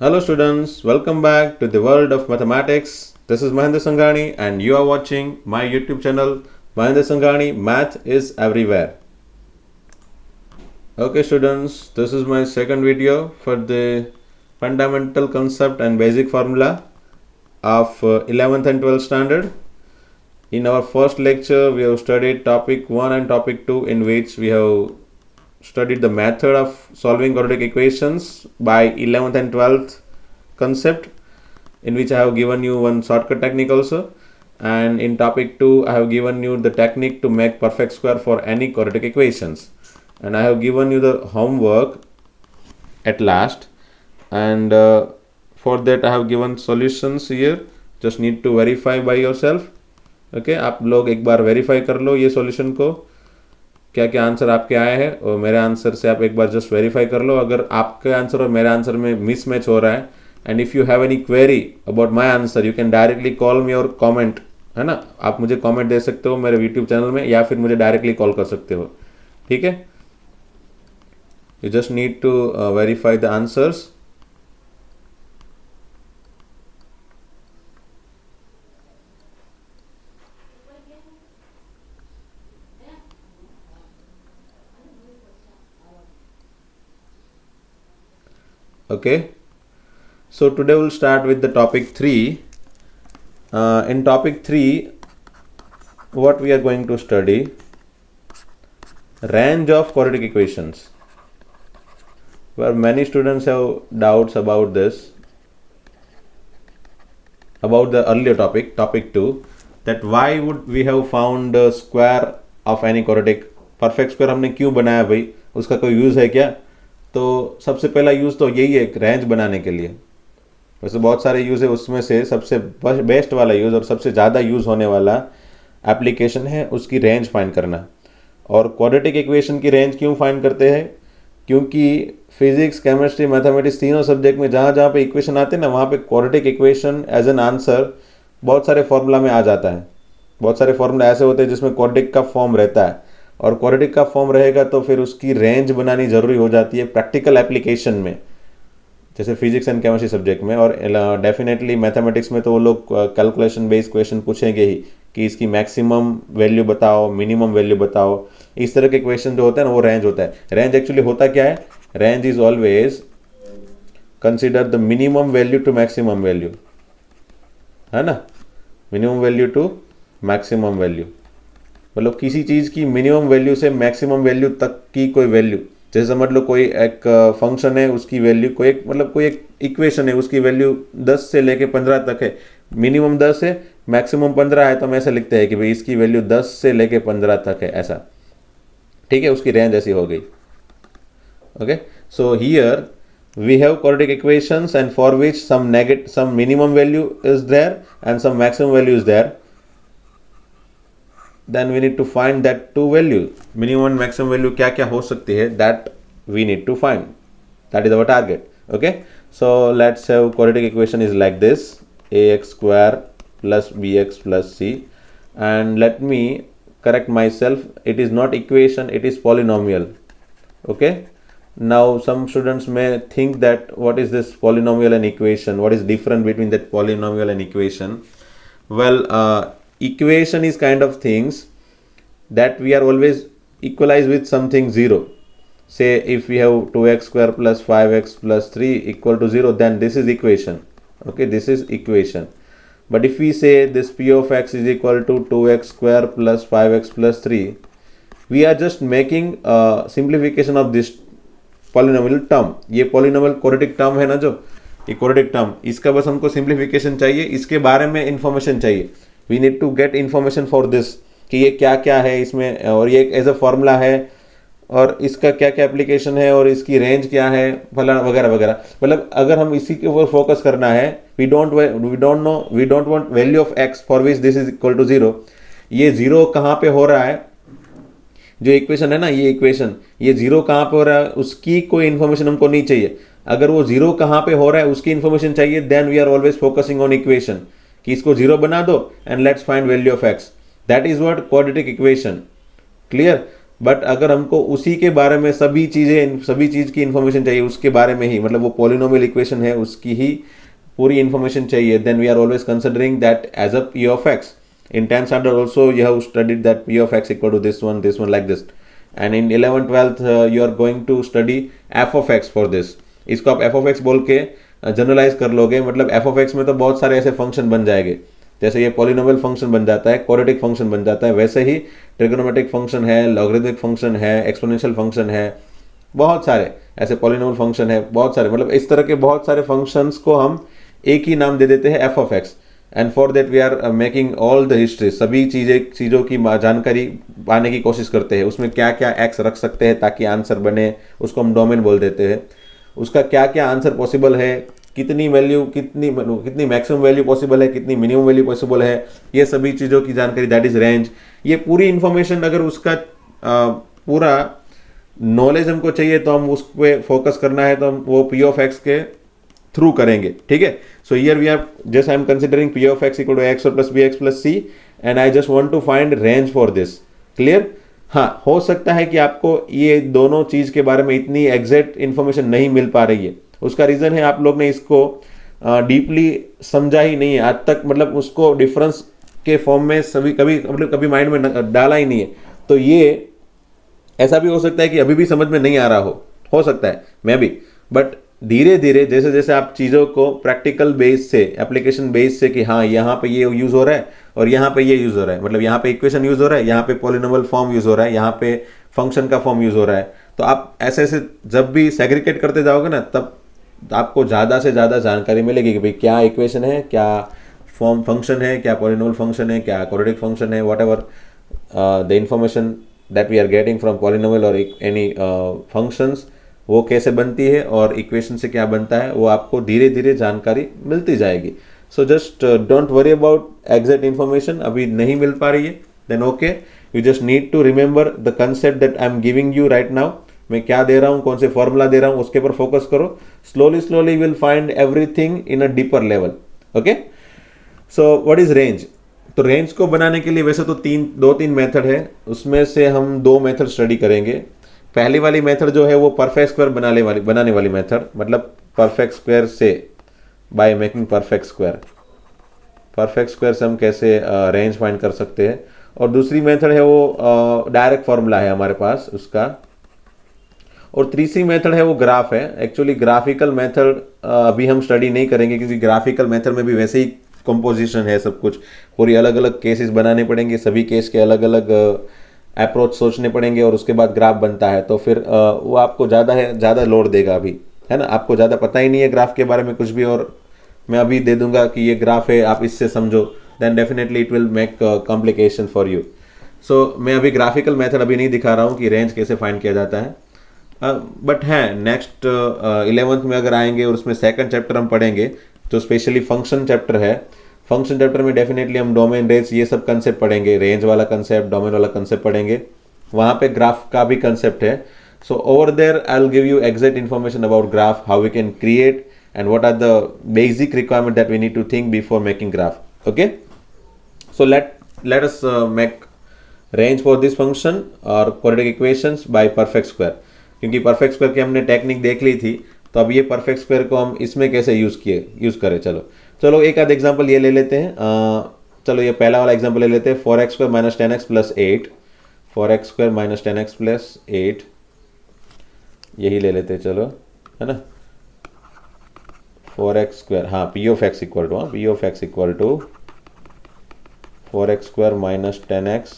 Hello students, welcome back to the world of mathematics. This is Mahendra Sanghani and you are watching my YouTube channel Mahendra Sanghani Math is Everywhere. Okay students, this is my second video for the fundamental concept and basic formula of 11th and 12th standard. In our first lecture, we have studied topic 1 and topic 2, in which we have studied the method of solving quadratic equations by 11th and 12th concept, in which I have given you one shortcut technique also, and in topic 2 I have given you the technique to make perfect square for any quadratic equations, and I have given you the homework at last, and for that I have given solutions here. Just need to verify by yourself. Okay आप लोग एक बार verify कर लो ये solution को, क्या क्या answer आपके आए हैं, और मेरे आंसर से आप एक बार जस्ट वेरीफाई कर लो अगर आपके आंसर और मेरे आंसर में मिसमैच हो रहा है. And if you have any query about my answer you can directly call मी और कमेंट, है ना. आप मुझे कमेंट दे सकते हो मेरे यूट्यूब चैनल में, या फिर मुझे डायरेक्टली कॉल कर सकते हो. ठीक है, you just need to verify the answers. Okay, so today we'll start with the topic 3. In topic 3, what we are going to study, range of quadratic equations, where many students have doubts about this, about the earlier topic, topic 2, that why would we have found the square of any quadratic. Perfect square हमने क्यों बनाया भाई, उसका कोई use है क्या. तो सबसे पहला यूज़ तो यही है, रेंज बनाने के लिए. वैसे बहुत सारे यूज़ है, उसमें से सबसे बेस्ट वाला यूज़ और सबसे ज़्यादा यूज़ होने वाला एप्लीकेशन है उसकी रेंज फाइंड करना. और क्वाड्रेटिक इक्वेशन की रेंज क्यों फाइंड करते हैं, क्योंकि फिजिक्स, केमिस्ट्री, मैथमेटिक्स तीनों सब्जेक्ट में जहाँ जहाँ पे इक्वेशन आते हैं ना, वहाँ पे quadratic equation as an answer बहुत सारे फॉर्मूला में आ जाता है. बहुत सारे फॉर्मूला ऐसे होते हैं जिसमें क्वाड्रेटिक का फॉर्म रहता है, और क्वाड्रेटिक का फॉर्म रहेगा तो फिर उसकी रेंज बनानी ज़रूरी हो जाती है प्रैक्टिकल एप्लीकेशन में, जैसे फिजिक्स एंड केमिस्ट्री सब्जेक्ट में. और डेफिनेटली मैथमेटिक्स में तो वो लोग कैलकुलेशन बेस्ड क्वेश्चन पूछेंगे ही कि इसकी मैक्सिमम वैल्यू बताओ, मिनिमम वैल्यू बताओ. इस तरह के क्वेश्चन जो होते हैं ना, वो रेंज होता है. रेंज एक्चुअली होता क्या है, range is always consider the minimum value to maximum value, है ना. Minimum value to maximum value, मतलब किसी चीज़ की मिनिमम वैल्यू से मैक्सिमम वैल्यू तक की कोई वैल्यू. जैसे समझ लो कोई एक फंक्शन है, उसकी वैल्यू कोई एक, मतलब कोई एक इक्वेशन है, उसकी वैल्यू 10 से लेके 15 तक है. मिनिमम 10 है, मैक्सिमम 15 है, तो हम ऐसे लिखते हैं कि भाई इसकी वैल्यू 10 से लेके 15 तक है, ऐसा. ठीक है, उसकी रेंज ऐसी हो गई. Okay, so here we have quadratic equations and for which some minimum value is there and some maximum value is there. Then we need to find that two value, minimum and maximum value क्या क्या हो सकती है, that we need to find. That is our target. Okay, so let's have quadratic equation is like this: ax square plus bx plus c. And let me correct myself, it is not equation, it is polynomial. Okay, now some students may think that what is this polynomial and equation, what is different between that polynomial and equation. Well, equation is kind of things that we are always equalize with something 0. Say if we have 2x square plus 5x plus 3 equal to 0, then this is equation. Okay, this is equation. But if we say this p of x is equal to 2x square plus 5x plus 3, we are just making a simplification of this polynomial term. ये polynomial quadratic term है ना, जो ये quadratic term, इसका बस हमको simplification चाहिए, इसके बारे में information चाहिए. We need to get information for this कि ये क्या क्या है इसमें, और ये एज अ फॉर्मूला है, और इसका क्या क्या एप्लीकेशन है, और इसकी रेंज क्या है, फलाना वगैरह वगैरह. मतलब अगर हम इसी के ऊपर फोकस करना है, we don't want value of x for which this is equal to 0. ये 0 कहाँ पे हो रहा है, जो इक्वेशन है ना, ये इक्वेशन, ये 0 कहाँ पे हो रहा है, उसकी कोई इन्फॉर्मेशन हमको नहीं चाहिए. अगर वो 0 कहाँ पे हो रहा है उसकी इन्फॉर्मेशन चाहिए, then we are always focusing on equation, कि इसको 0 बना दो and let's find value of x. That is what quadratic equation. Clear. But अगर हमको उसी के बारे में सभी चीज़ की इन्फॉर्मेशन चाहिए, उसके बारे में ही, मतलब वो पॉलिनोमियल इक्वेशन है उसकी ही पूरी इन्फॉर्मेशन चाहिए, then we are always considering that as a P of x. In 10th standard also you have studied that p of x equal to this one like this, and in 11th 12th you are going to study f of x for this. इसको आप f of x बोल के generalise कर लोगे, मतलब f of x में तो बहुत सारे ऐसे फंक्शन बन जाएंगे, जैसे ये पॉलिनोमियल फंक्शन बन जाता है, क्वाड्रेटिक फंक्शन बन जाता है, वैसे ही ट्रिग्नोमेट्रिक फंक्शन है, लॉगरिथमिक फंक्शन है, एक्सपोनेंशियल फंक्शन है, बहुत सारे ऐसे पॉलिनोमियल फंक्शन है, बहुत सारे, मतलब इस तरह के बहुत सारे फंक्शंस को हम एक ही नाम दे देते हैं f of x. And for that we are making all the history, सभी चीज़ों की जानकारी पाने की कोशिश करते हैं, उसमें क्या क्या एक्स रख सकते हैं ताकि आंसर बने, उसको हम डोमेन बोल देते हैं, उसका क्या क्या आंसर पॉसिबल है, कितनी वैल्यू, कितनी मैक्सिमम वैल्यू पॉसिबल है, कितनी मिनिमम वैल्यू पॉसिबल है, ये सभी चीज़ों की जानकारी, दैट इज रेंज. ये पूरी इंफॉर्मेशन अगर उसका पूरा नॉलेज हमको चाहिए तो हम उस पर फोकस करना है, तो हम वो पी ऑफ एक्स के थ्रू करेंगे. ठीक है. So here we are just I am considering P of x equal to X और plus B X plus C, and I just want to find range for this. Clear. हाँ, हो सकता है कि आपको ये दोनों चीज के बारे में इतनी एग्जैक्ट इंफॉर्मेशन नहीं मिल पा रही है. उसका रीजन है आप लोग ने इसको डीपली समझा ही नहीं है आज तक, मतलब उसको डिफरेंस के फॉर्म में कभी माइंड में डाला ही नहीं है. तो ये ऐसा भी हो सकता है कि अभी भी समझ में नहीं आ रहा हो सकता है, मैं भी. बट धीरे धीरे जैसे जैसे आप चीज़ों को प्रैक्टिकल बेस से, एप्लीकेशन बेस से, कि हाँ यहाँ पे ये यूज़ हो रहा है और यहाँ पे ये यूज़ हो रहा है, मतलब यहाँ पे इक्वेशन यूज़ हो रहा है, यहाँ पे पॉलिनोमियल फॉर्म यूज़ हो रहा है, यहाँ पे फंक्शन का फॉर्म यूज़ हो रहा है, तो आप ऐसे ऐसे जब भी सेग्रीगेट करते जाओगे ना, तब आपको ज़्यादा से ज़्यादा जानकारी मिलेगी कि भाई क्या इक्वेशन है, क्या फॉर्म फंक्शन है, क्या पॉलिनोमियल फंक्शन है, क्या क्वाड्रेटिक फंक्शन है, whatever the information that we are getting from polynomial और एनी फंक्शंस, वो कैसे बनती है और इक्वेशन से क्या बनता है, वो आपको धीरे धीरे जानकारी मिलती जाएगी. So just don't worry about exact information, अभी नहीं मिल पा रही है, then okay, you just need to remember the concept that I am giving you right now. मैं क्या दे रहा हूँ, कौन से फॉर्मूला दे रहा हूँ, उसके ऊपर फोकस करो. Slowly will find everything in a deeper level. Okay. So what is range. तो रेंज को बनाने के लिए वैसे तो दो तीन मेथड है, उसमें से हम दो मेथड स्टडी करेंगे. पहली वाली मेथड जो है वो परफेक्ट स्क्वायर बनाने वाली मेथड, मतलब परफेक्ट स्क्वायर से, by making perfect square. Perfect square से हम कैसे रेंज फाइंड कर सकते हैं. और दूसरी मेथड है वो डायरेक्ट फॉर्मूला है हमारे पास उसका. और तीसरी मेथड है वो ग्राफ है. एक्चुअली ग्राफिकल मेथड अभी हम स्टडी नहीं करेंगे, क्योंकि ग्राफिकल मेथड में भी वैसे ही कंपोजिशन है सब कुछ, पूरी अलग अलग केसेस बनाने पड़ेंगे, सभी केस के अलग अलग अप्रोच सोचने पड़ेंगे और उसके बाद ग्राफ बनता है, तो फिर वो आपको ज़्यादा लोड देगा अभी, है ना. आपको ज़्यादा पता ही नहीं है ग्राफ के बारे में कुछ भी, और मैं अभी दे दूंगा कि ये ग्राफ है, आप इससे समझो, then definitely it will make complication for you. So मैं अभी ग्राफिकल मेथड अभी नहीं दिखा रहा हूँ कि रेंज कैसे फाइंड किया जाता है. बट है नेक्स्ट 11th में अगर आएंगे और उसमें सेकंड चैप्टर हम पढ़ेंगे, तो स्पेशली फंक्शन चैप्टर है. फंक्शन चैप्टर में डेफिनेटली हम डोमेन, रेंज, ये सब कंसेप्ट पढ़ेंगे. रेंज वाला कंसेप्ट, डोमेन वाला कंसेप्ट पढ़ेंगे. वहाँ पे ग्राफ का भी कंसेप्ट है. So over there I will give you exact information about graph, how we can create and what are the basic requirement that we need to think before making graph. Okay. So let us make range for this function और quadratic equations by perfect square. क्योंकि perfect square की हमने technique देख ली थी, तो अब ये perfect square को हम इसमें कैसे यूज़ करें. चलो एक आध एग्जांपल ये ले लेते हैं. चलो ये पहला वाला एग्जांपल ले लेते हैं. 4x square minus 10x plus 8, 4x square minus 10x plus 8, यही ले लेते हैं. चलो, है ना. 4x स्क्वायर, हाँ, P of x equal to 4x square minus 10x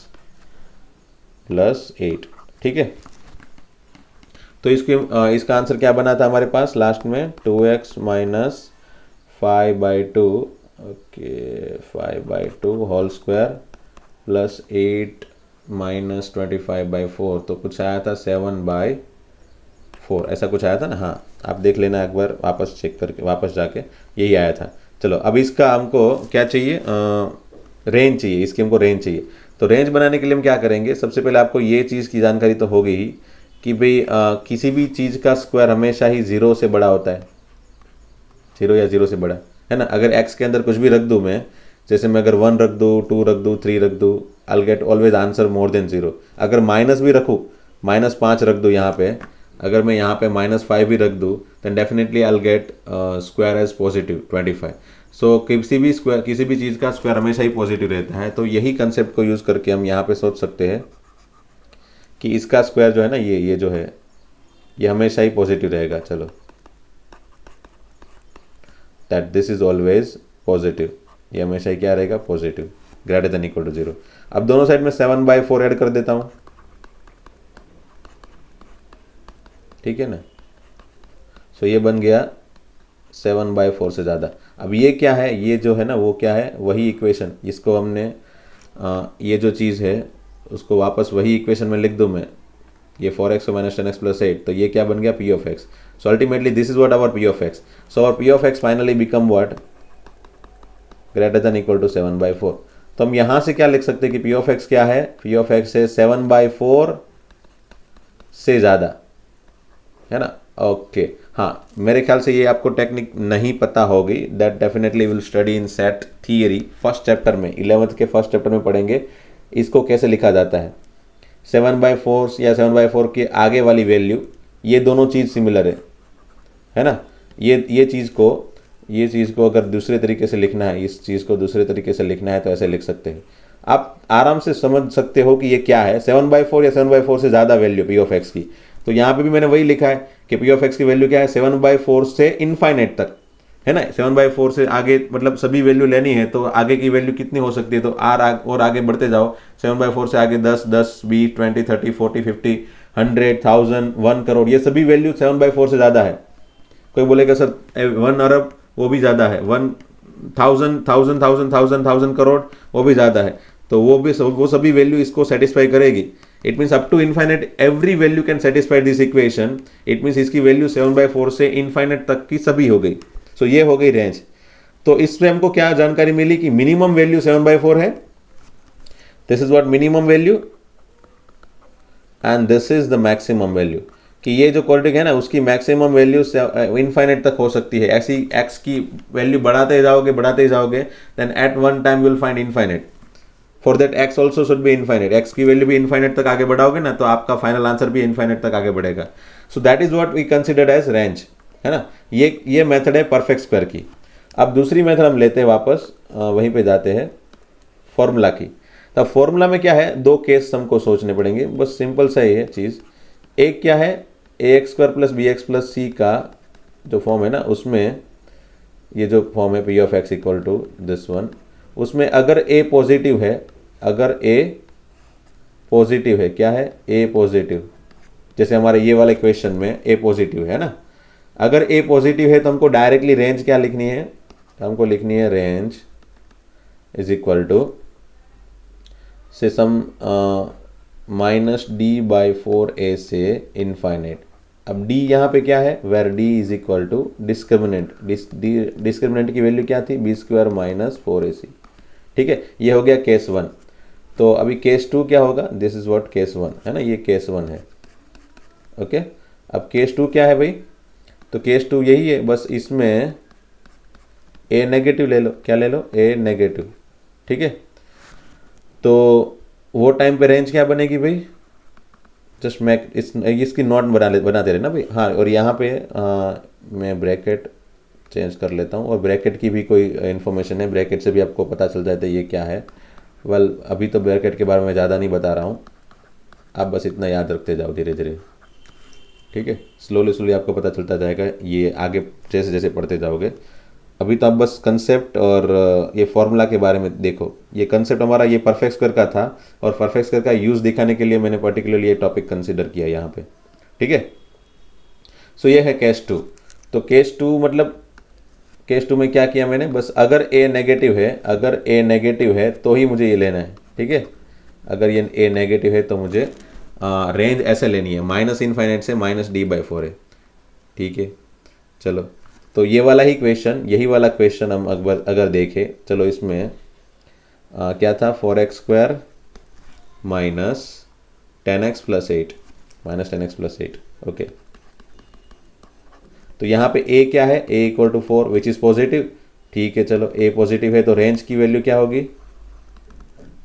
plus 8. ठीक है. तो इसका आंसर क्या बना था हमारे पास लास्ट में, 2x minus 5/2, okay, 5/2 whole square plus 8 minus 25/4, तो कुछ आया था 7/4, ऐसा कुछ आया था ना. हाँ, आप देख लेना एक बार, वापस चेक करके, वापस जाके, यही आया था. चलो, अब इसका हमको क्या चाहिए, रेंज चाहिए. इसकी हमको रेंज चाहिए. तो रेंज बनाने के लिए हम क्या करेंगे, सबसे पहले आपको ये चीज़ की जानकारी तो होगी ही कि भाई किसी भी चीज़ का स्क्वायर हमेशा ही 0 से बड़ा होता है, 0 या 0 से बड़ा, है ना. अगर x के अंदर कुछ भी रख दूँ मैं, जैसे मैं अगर 1 रख दूँ, 2 रख दूँ, 3 रख दूँ, I will get always answer more than 0. अगर माइनस भी रखूँ -5 रख दूँ यहाँ पे, अगर मैं यहाँ पे -5 भी रख दूँ then definitely I'll get square as positive 25. सो किसी भी चीज़ का स्क्वायर हमेशा ही पॉजिटिव रहता है। तो यही कंसेप्ट को यूज़ करके हम यहाँ पे सोच सकते हैं कि इसका स्क्वायर जो है ना, ये जो है ये हमेशा ही पॉजिटिव रहेगा। चलो, that this is always positive, ये हमेशा ही क्या रहेगा, positive, greater than equal to 0। अब दोनों साइड में 7/4 ऐड कर देता हूँ, ठीक है ना। सो ये बन गया 7/4 से ज़्यादा। अब ये क्या है, ये जो है ना वो क्या है, वही इक्वेशन, इसको हमने ये जो चीज़ है उसको वापस वही इक्वेशन में लिख दूँ मैं, ये 4x - 10x + 8, तो ये क्या बन गया, p of x। So ultimately this is what our p of x। So our p of x finally become what, greater than equal to 7/4। तो हम यहाँ से क्या लिख सकते हैं कि p of x क्या है, p of x है 7/4 से ज़्यादा, है ना। ओके हाँ, मेरे ख्याल से ये आपको टेक्निक नहीं पता होगी, that definitely will study in set theory first chapter में, 11th के फर्स्ट चैप्टर में पढ़ेंगे इसको कैसे लिखा जाता है। 7/4 या 7/4 के आगे वाली वैल्यू, ये दोनों चीज़ सिमिलर है ना। ये चीज़ को अगर दूसरे तरीके से लिखना है, इस चीज़ को दूसरे तरीके से लिखना है तो ऐसे लिख सकते हैं। आप आराम से समझ सकते हो कि ये क्या है, 7/4 या 7/4 से ज़्यादा वैल्यू p of x की। तो यहाँ पे भी मैंने वही लिखा है कि p of x की वैल्यू क्या है, 7/4 से इनफाइनाइट तक, है ना। 7/4 से आगे मतलब सभी वैल्यू लेनी है, तो आगे की वैल्यू कितनी हो सकती है, तो और आगे बढ़ते जाओ, 7/4 से आगे 10, 20, 20, 30, 40, 50, 100, 1000, 1 करोड़, ये सभी वैल्यू 7/4 से ज़्यादा है। कोई बोलेगा सर 1 अरब वो भी ज़्यादा है, 1000 करोड़ वो भी ज़्यादा है, तो वो सभी वैल्यू इसको सेटिस्फाई करेगी। It means up to infinite every value can satisfy this equation. It means इसकी वैल्यू 7/4 से इनफाइनाइट तक की सभी हो गई। सो ये हो गई रेंज। तो इसमें हमको क्या जानकारी मिली कि मिनिमम वैल्यू 7/4 है, this is what minimum value, and this is the maximum value, कि ये जो क्वाड्रेटिक है ना उसकी मैक्सिमम वैल्यू इनफाइनाइट तक हो सकती है। ऐसी x की वैल्यू बढ़ाते जाओगे then at one time you will find infinite. For that x also should be infinite, x की वैल्यू भी इनफाइनाइट तक आगे बढ़ाओगे ना तो आपका फाइनल आंसर भी इनफाइनाइट तक आगे बढ़ेगा। So that is what we considered as range, है ना। ये मेथड है परफेक्ट स्क्वायर की। अब दूसरी मेथड हम लेते हैं वापस, वहीं पे जाते हैं फॉर्मूला की। तब फॉर्मूला में क्या है, दो केस हमको सोचने पड़ेंगे, बस सिंपल सा ही है चीज़। एक क्या है, ax² + bx + c का जो फॉर्म है ना, उसमें ये जो फॉर्म है p of x = this one, उसमें अगर a पॉजिटिव है, क्या है, a पॉजिटिव, जैसे हमारे ये वाले क्वेश्चन में a पॉजिटिव है ना, अगर a पॉजिटिव है तो हमको डायरेक्टली रेंज क्या लिखनी है, हमको लिखनी है रेंज = से सम -d/4a से इनफाइनाइट। अब d यहाँ पे क्या है, वेर d = डिस्क्रिमिनेंट। डिस्क्रिमिनेंट की वैल्यू क्या थी, b² - 4ac, ठीक है। ये हो गया केस 1। तो अभी केस 2 क्या होगा, दिस इज व्हाट केस 1 है ना, ये केस 1 है। ओके, अब केस 2 क्या है भाई, तो केस 2 यही है, बस इसमें a नेगेटिव ले लो, क्या ले लो, a नेगेटिव, ठीक है। तो वो टाइम पे रेंज क्या बनेगी भाई, जस्ट इसकी नॉट बनाते रहे ना भाई। हाँ, और यहाँ पे मैं ब्रैकेट चेंज कर लेता हूँ, और ब्रैकेट की भी कोई इन्फॉर्मेशन है, ब्रैकेट से भी आपको पता चल जाता है ये क्या है। वेल अभी तो ब्रैकेट के बारे में ज़्यादा नहीं बता रहा हूँ, आप बस इतना याद रखते जाओ धीरे धीरे, ठीक है। स्लोली आपको पता चलता जाएगा ये आगे जैसे जैसे पढ़ते जाओगे। अभी तो आप बस कंसेप्ट और ये फॉर्मूला के बारे में देखो। ये कंसेप्ट हमारा ये परफेक्ट स्क्वायर का था, और परफेक्ट स्क्वायर का यूज़ दिखाने के लिए मैंने पर्टिकुलरली ये टॉपिक कंसिडर किया यहाँ पे, ठीक है। सो ये है केस 2। तो केस 2 मतलब केस 2 में क्या किया मैंने, बस अगर a नेगेटिव है तो ही मुझे ये लेना है, ठीक है। अगर ये a नेगेटिव है तो मुझे रेंज ऐसे लेनी है, -इनफाइनाइट से -d/4 है, ठीक है। चलो, तो ये वाला ही क्वेश्चन, यही वाला क्वेश्चन हम अगर देखें, चलो इसमें क्या था, 4x² - 10x + 8, -10x + 8, ओके। तो यहाँ पे a क्या है, a = 4 विच इज़ पॉजिटिव, ठीक है। चलो a पॉजिटिव है तो रेंज की वैल्यू क्या होगी,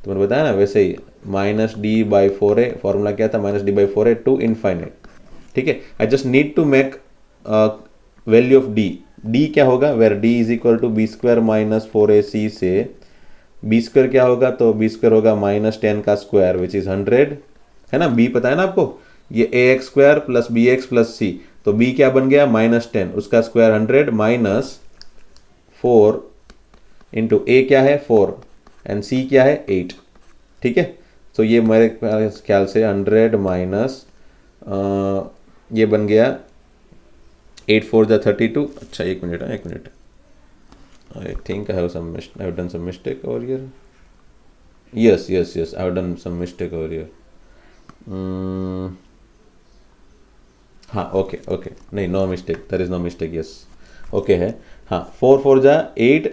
तो मैंने बताया ना वैसे ही minus D by four A, formula क्या था, minus D by four A to infinite. ठीक है, I just need to make value of D. D क्या होगा, where D is equal to B square minus four A C से B square क्या होगा, तो बी स्क्वायर होगा minus 10 का स्क्वायर विच इज 100, है ना। बी पता है ना आपको, ये A X square plus B X plus C, तो बी क्या बन गया -10, उसका स्क्वायर 100 माइनस 4 इंटू ए क्या है 4 एंड सी क्या है 8। ठीक है, तो ये मेरे ख्याल से 100 माइनस ये बन गया 8 4 जा 32। अच्छा एक minute, I think I have done some mistake over here. Yes, I have done some mistake over here. हाँ ओके नहीं, no mistake, there is no mistake, yes okay है। हाँ 4 4 जा 8,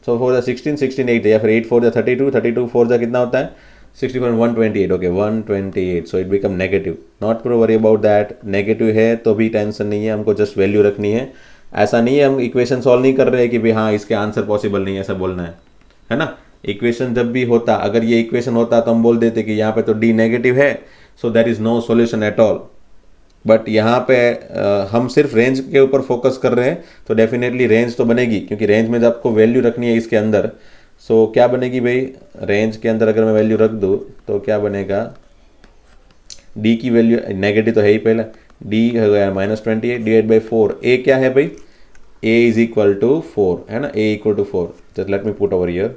सो 4 जा 16 16 8, या फिर 8 4 जा 32 32 4 जा कितना होता है 64 128, okay 128, so it become negative. Not to worry about that, negative है तो भी टेंशन नहीं है, हमको जस्ट वैल्यू रखनी है। ऐसा नहीं है हम इक्वेशन सॉल्व नहीं कर रहे हैं कि भाई हाँ इसके आंसर पॉसिबल नहीं है, ऐसा बोलना है ना। इक्वेशन जब भी होता, अगर ये इक्वेशन होता तो हम बोल देते कि यहाँ पे तो डी नेगेटिव है, so there is no solution at all. But यहाँ पे हम सिर्फ रेंज के ऊपर फोकस कर रहे हैं, तो डेफिनेटली रेंज तो बनेगी, क्योंकि रेंज में जब आपको वैल्यू रखनी है इसके अंदर, सो क्या बनेगी भाई, रेंज के अंदर अगर मैं वैल्यू रख दूँ तो क्या बनेगा, डी की वैल्यू नेगेटिव तो है ही पहला, डी हो गया -28 डिवाइड बाई 4, ए क्या है भाई, ए इज इक्वल टू 4, है ना, A equal to 4, just let me put over here,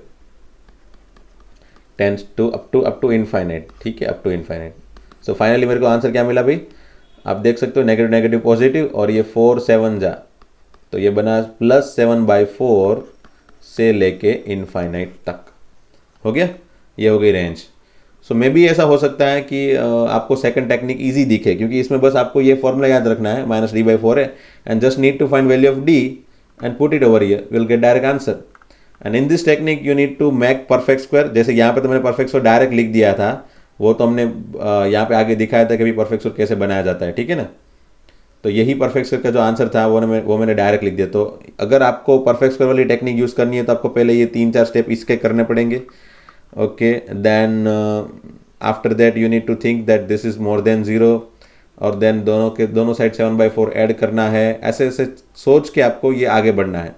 tens to up to infinite. ठीक है, up to infinite. So finally मेरे को आंसर क्या मिला भाई, आप देख सकते हो नेगेटिव नेगेटिव पॉजिटिव, और ये 4 7 जा, तो ये बना +7/4 से लेके इनफाइनाइट तक हो गया, ये हो गई रेंज। सो मे बी ऐसा हो सकता है कि आपको सेकंड टेक्निक इजी दिखे, क्योंकि इसमें बस आपको ये फॉर्मूला याद रखना है -d/4 है, and just need to find value of d and put it over here, will get direct answer. And in this technique you need to make perfect square. जैसे यहाँ पे तो मैंने परफेक्ट स्क्वायर डायरेक्ट लिख दिया था, वो तो हमने यहाँ पे आगे दिखाया था कि भी परफेक्ट स्क्वायर कैसे बनाया जाता है, ठीक है ना। तो यही परफेक्ट स्क्वायर का जो आंसर था वो मैंने डायरेक्ट लिख दिया। तो अगर आपको परफेक्ट स्क्वायर वाली टेक्निक यूज़ करनी है तो आपको पहले ये 3-4 स्टेप इसके करने पड़ेंगे, okay. Then after that you need to think that this is more than 0, और देन दोनों साइड 7/4 ऐड करना है। ऐसे ऐसे सोच के आपको ये आगे बढ़ना है।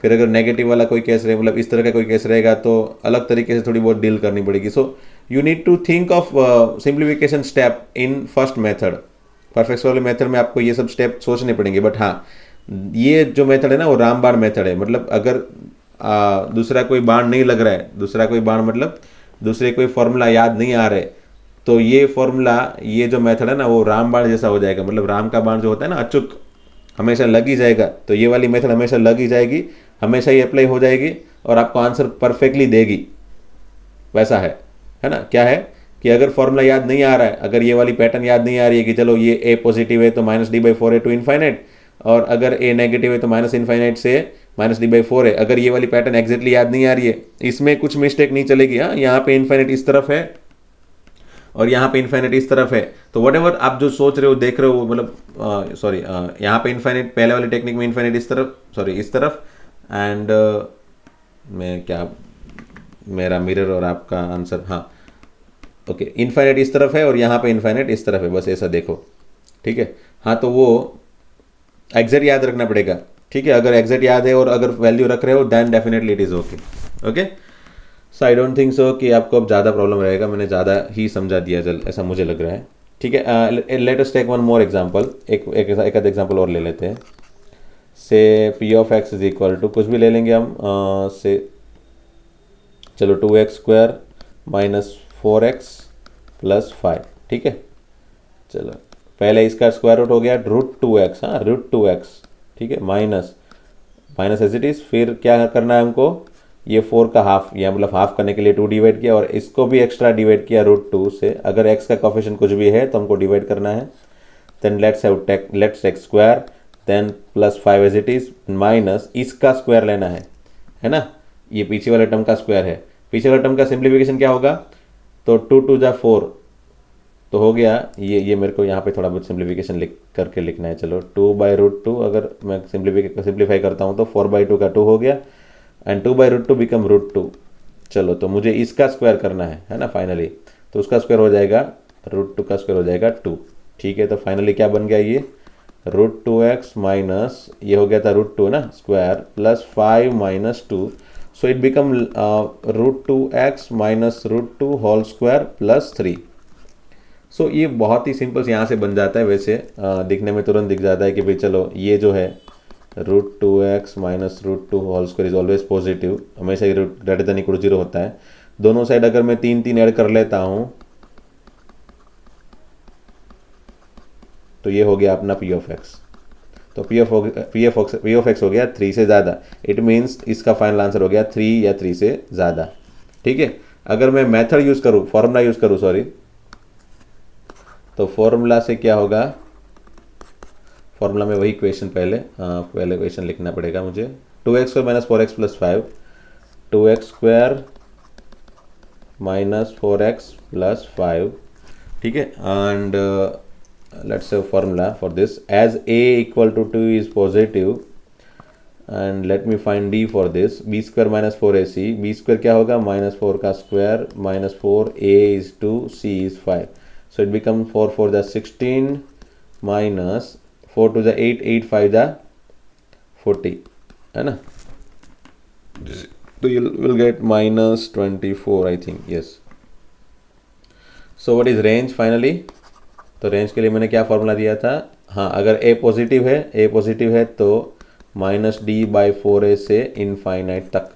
फिर अगर नेगेटिव वाला कोई केस रहे, मतलब इस तरह का कोई केस रहेगा, तो अलग तरीके से थोड़ी बहुत डील करनी पड़ेगी। So you need to think of simplification step in first method. Perfect वाले मेथड में आपको ये सब स्टेप सोचने पड़ेंगे। बट हाँ, ये जो मेथड है ना वो रामबाण मेथड है। मतलब अगर दूसरा कोई बाण नहीं लग रहा है, दूसरा कोई बाण मतलब दूसरे कोई फॉर्मूला याद नहीं आ रहे, तो ये फॉर्मूला, ये जो मेथड है ना वो रामबाण जैसा हो जाएगा। मतलब राम का बाण जो होता है ना अचूक हमेशा लग ही जाएगा, तो ये वाली मेथड हमेशा लग ही जाएगी, हमेशा ही अप्लाई हो जाएगी और आपको आंसर परफेक्टली देगी। वैसा है ना। क्या है कि अगर फॉर्मूला याद नहीं आ रहा है, अगर ये वाली पैटर्न याद नहीं आ रही है कि चलो ये ए पॉजिटिव है तो -d/4 है टू इनफाइनाइट, और अगर ए नेगेटिव है तो -इनफाइनाइट से -d/4 है, अगर ये वाली पैटर्न एग्जैक्टली याद नहीं आ रही है, इसमें कुछ मिस्टेक नहीं चलेगी। हाँ, यहाँ पे इनफाइनाइट इस तरफ है और यहाँ पे इनफाइनाइट इस तरफ है, तो व्हाटएवर आप जो सोच रहे हो देख रहे हो, मतलब सॉरी, यहाँ पे इनफाइनाइट पहले वाली टेक्निक में इनफाइनाइट इस तरफ, सॉरी इस तरफ, एंड मैं क्या, मेरा मिरर और आपका आंसर, हाँ ओके, इनफाइनाइट इस तरफ है और यहाँ पे इनफाइनाइट इस तरफ है, बस ऐसा देखो, ठीक है। हाँ, तो वो एग्जैक्ट याद रखना पड़ेगा, ठीक है। अगर एग्जैक्ट याद है और अगर वैल्यू रख रहे हो then definitely it is okay. So I don't think so कि आपको अब ज़्यादा प्रॉब्लम रहेगा, मैंने ज़्यादा ही समझा दिया ऐसा मुझे लग रहा है, ठीक है। Let us take one more example, एक आध एग्जांपल और ले लेते हैं। Say p of x is equal to कुछ भी ले लेंगे हम, से चलो 2x² - 4x + 5, ठीक है। चलो पहले इसका स्क्वायर रूट हो गया √2x, हाँ √2x, ठीक है, माइनस एज इट इज। फिर क्या करना है हमको, ये 4 का हाफ, या मतलब हाफ करने के लिए 2 डिवाइड किया और इसको भी एक्स्ट्रा डिवाइड किया √2 से। अगर x का कोफिशिएंट कुछ भी है तो हमको डिवाइड करना है। Then let's take square, then +5 as it is, minus इसका स्क्वायर लेना है ना। ये पीछे वाले टर्म का स्क्वायर है। पीछे वाले टर्म का सिंप्लीफिकेशन क्या होगा, तो 2 2 जा 4 तो हो गया। ये मेरे को यहाँ पे थोड़ा बहुत सिंप्लीफिकेशन करके लिखना है। चलो 2/√2, अगर मैं सिंप्लीफाई करता हूँ तो 4/2 का 2 हो गया, एंड 2/√2 बिकम √2, चलो तो मुझे इसका स्क्वायर करना है ना फाइनली, तो उसका स्क्वायर हो जाएगा √2 का स्क्वायर हो जाएगा 2। ठीक है, तो फाइनली क्या बन गया ये √2x माइनस ये हो गया था √2 ना square plus 5 minus 2, so it become √2x minus √2 whole square plus 3। सो ये बहुत ही सिंपल से यहाँ से बन जाता है। वैसे दिखने में तुरंत दिख जाता है कि भाई चलो ये जो है √2x minus √2 whole square is always positive, हमेशा ही ग्रेटर देन इक्वल 0 होता है। दोनों साइड अगर मैं 3 ऐड कर लेता हूँ तो ये हो गया अपना p ऑफ x। तो p ऑफ x हो गया 3 से ज़्यादा, इट मीन्स इसका फाइनल आंसर हो गया 3 या 3 से ज़्यादा। ठीक है, अगर मैं मेथड यूज़ करूँ, फॉर्मूला यूज़ करूँ सॉरी, तो फॉर्मूला से क्या होगा, फॉर्मूला में वही क्वेश्चन पहले क्वेश्चन लिखना पड़ेगा मुझे। 2x² minus 4x plus 5, 2x² minus 4x plus 5। ठीक है, and let's say formula for this, as a equal to 2 is positive, and let me find d for this, b square minus 4ac, b square क्या होगा minus 4 का square minus 4, a is 2, c is 5, so it becomes 4 4 the 16 minus 4 to the 8, 8 5 the 40, है ना, तो you will get minus 24 I think, yes. So what is range finally? तो range के लिए मैंने क्या फॉर्मूला दिया था, हाँ अगर a पॉजिटिव है तो -d/4a से इनफाइनाइट तक।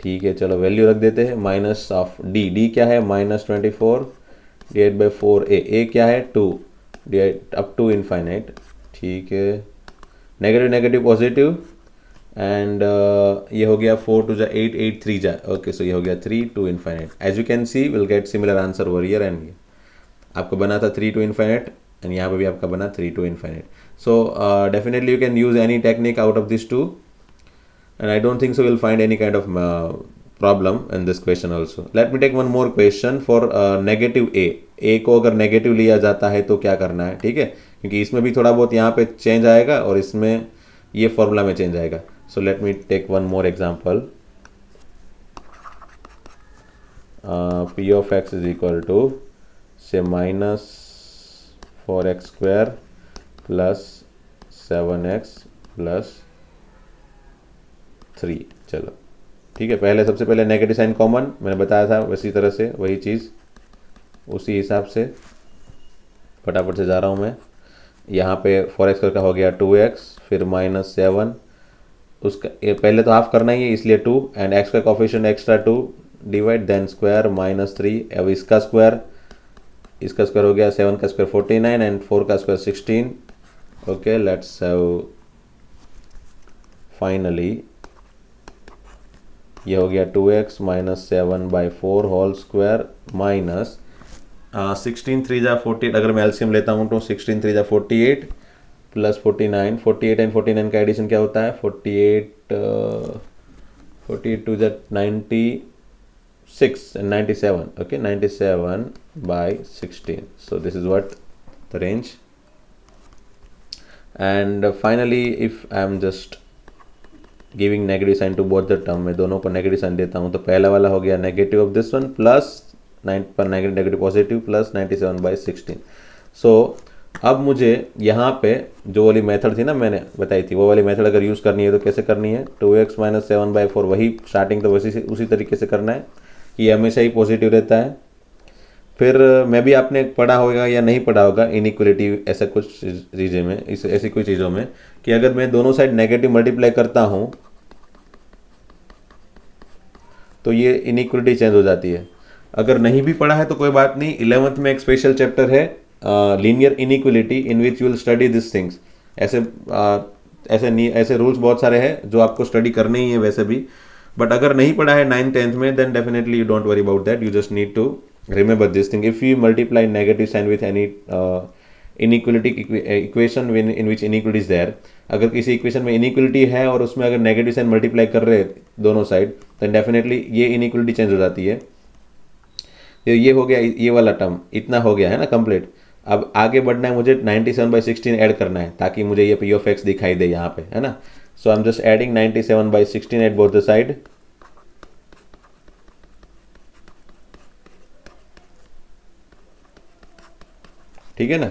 ठीक है, चलो वैल्यू रख देते हैं, माइनस ऑफ d क्या है -24 /4a, a क्या है 2 अप टू इनफाइनाइट। ठीक है, नेगेटिव नेगेटिव पॉजिटिव, एंड ये हो गया 4 to the 8, 8 3 जा, ओके, सो ये हो गया 3 to infinite. As you can see will get similar answer over here, and आपको बना था 3 to इनफाइनाइट, एंड यहाँ पे भी आपका बना 3 to infinite. So definitely you can use any technique out of this two, and I don't think so will find any kind of problem in this question also. Let me take one more question for negative A को अगर negative लिया जाता है तो क्या करना है। ठीक है, क्योंकि इसमें भी थोड़ा बहुत यहाँ पे चेंज आएगा और इसमें ये फॉर्मूला में चेंज आएगा। So let me take one more example, p of x is equal to से minus 4x² plus 7x plus 3। चलो ठीक है, पहले सबसे पहले नेगेटिव साइन कॉमन, मैंने बताया था वैसी तरह से वही चीज़ उसी हिसाब से फटाफट से जा रहा हूँ मैं। यहाँ पे 4x² का हो गया 2x, फिर -7, उसका पहले तो हाफ करना ही है इसलिए 2, एंड x का coefficient extra 2 divide then square -3। अब इसका स्क्वायर हो गया 7 का स्क्वायर 49 एंड 4 का square 16। Okay, let's have finally ये हो गया 2x minus 7/4 whole square minus 16 3 जा 48, अगर मैं एलसीएम लेता हूँ तो 16 3 जा 48 प्लस 49, 48 एंड 49 का एडिशन क्या होता है 48 2 जा 96 and 97, okay, 97/16, so this is what the range. And finally if I am just giving negative sign to both the term, मैं दोनों को नेगेटिव साइन देता हूँ, तो पहला वाला हो गया negative of this one plus 9 पर नेगेटिव पॉजिटिव प्लस 97/16। सो अब मुझे यहाँ पे जो वाली मेथड थी ना मैंने बताई थी, वो वाली मेथड अगर यूज़ करनी है तो कैसे करनी है, 2x माइनस 7/4 वही स्टार्टिंग तो वैसे उसी तरीके से करना है कि हमेशा ही पॉजिटिव रहता है। फिर मैं भी आपने पढ़ा होगा या नहीं पढ़ा होगा इनइक्वलिटी ऐसा कुछ चीज़ें में, ऐसी कोई चीज़ों में कि अगर मैं दोनों साइड नेगेटिव मल्टीप्लाई करता हूँ तो ये इनइक्वलिटी चेंज हो जाती है। अगर नहीं भी पढ़ा है तो कोई बात नहीं, 11th में एक स्पेशल चैप्टर है linear inequality in which you will study this things. ऐसे रूल्स बहुत सारे हैं जो आपको स्टडी करने ही है वैसे भी, बट अगर नहीं पढ़ा है 9th 10th में then definitely you don't worry about that, you just need to remember this thing. If you multiply negative sign with any inequality equation in which inequality is there, अगर किसी equation में inequality है और उसमें अगर negative sign multiply कर रहे हैं दोनों साइड तो डेफिनेटली ये इनइक्वलिटी चेंज हो जाती है। ये हो गया, ये वाला टर्म इतना हो गया है ना कंप्लीट। अब आगे बढ़ना है, मुझे 97/16 ऐड करना है ताकि मुझे ये p of x दिखाई दे यहाँ पे, है ना। So I am just adding 97/16 at both the side, ठीक है ना।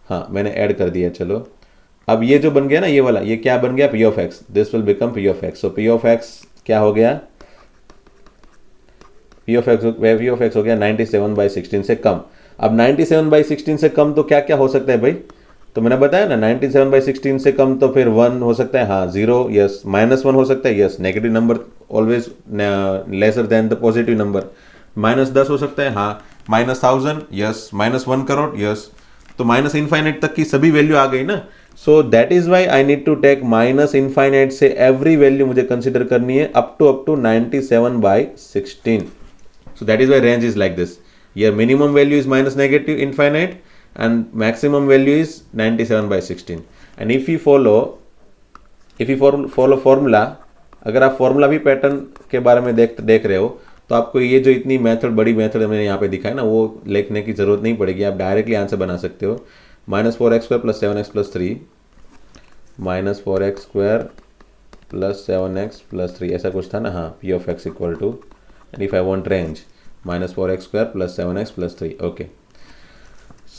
हाँ मैंने ऐड कर दिया। चलो अब ये जो बन गया ना ये वाला, ये क्या बन गया, P of x, this will become P of x. So P of x क्या हो गया, पी ऑफ एक्स हो गया 97/16 से कम। अब 97/16 से कम तो क्या क्या हो सकता है भाई, तो मैंने बताया ना 97/16 से कम तो फिर 1 हो सकता है, हाँ 0, यस, -1 हो सकता है, yes, negative number always lesser than the positive number, -10 हो सकता है, हाँ, -1000, यस, -1 करोड़, यस। तो माइनस इनफाइनाइट तक की सभी वैल्यू आ गई ना। So that is why I need to take minus infinite से एवरी वैल्यू मुझे कंसिडर करनी है up to 97/16. So that is why range is like this. Your minimum value is minus negative infinite and maximum value is 97/16. And if you follow formula, अगर आप formula भी pattern के बारे में देख रहे हो तो आपको ये जो इतनी मेथड, बड़ी मेथड मैंने यहाँ पे दिखाया ना, वो लिखने की जरूरत नहीं पड़ेगी, आप डायरेक्टली आंसर बना सकते हो। -4x² + 7x + 3 -4x² + 7x + 3 ऐसा कुछ था ना, हाँ, p of x equal to, and if I want range -4x² + 7x + 3, okay.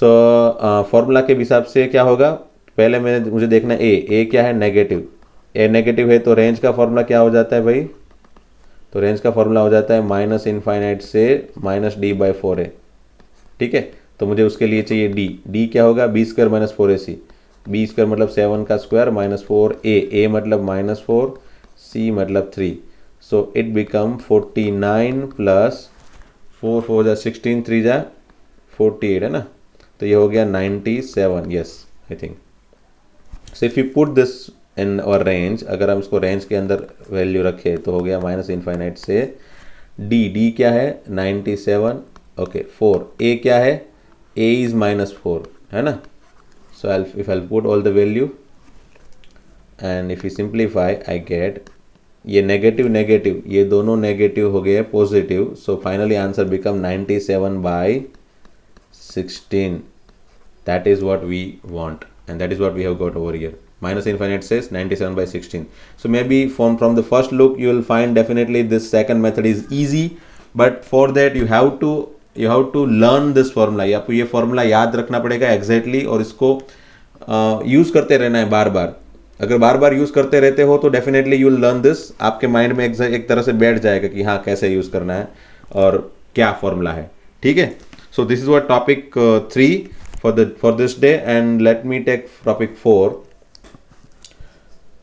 So formula के हिसाब से क्या होगा, पहले मुझे देखना ए क्या है, नेगेटिव, ए नेगेटिव है तो रेंज का फॉर्मूला क्या हो जाता है भाई, तो रेंज का फॉर्मूला हो जाता है माइनस इनफाइनाइट से -d/4a, ठीक है। तो मुझे उसके लिए चाहिए डी क्या होगा, b² - 4ac, b² मतलब 7 का स्क्वायर -4a, a मतलब -4, c मतलब 3, सो इट बिकम 49 + 4 4 जा 16, 3 जा 48 है ना, तो ये हो गया 97, yes I think. So if you put this in और रेंज, अगर हम इसको रेंज के अंदर वैल्यू रखें तो हो गया माइनस इनफाइनाइट से डी क्या है 97, ओके, 4, ए क्या है, ए इज -4 है ना। So if I put all the value and if you simplify I get, ये नेगेटिव नेगेटिव, ये दोनों नेगेटिव हो गए positive, so finally answer become 97/16. That is what we want and that is what we have got over here. Minus infinite says 97/16. So maybe from the first look you will find definitely this second method is easy, but for that you have to learn this formula. आपको ये formula याद रखना पड़ेगा exactly, और इसको use करते रहना है बार बार। अगर बार बार यूज करते रहते हो तो definitely you will learn this, आपके माइंड में एक तरह से बैठ जाएगा कि हाँ कैसे यूज करना है और क्या फॉर्मूला है, ठीक है। So this is what topic 3 for this day, and let me take topic 4।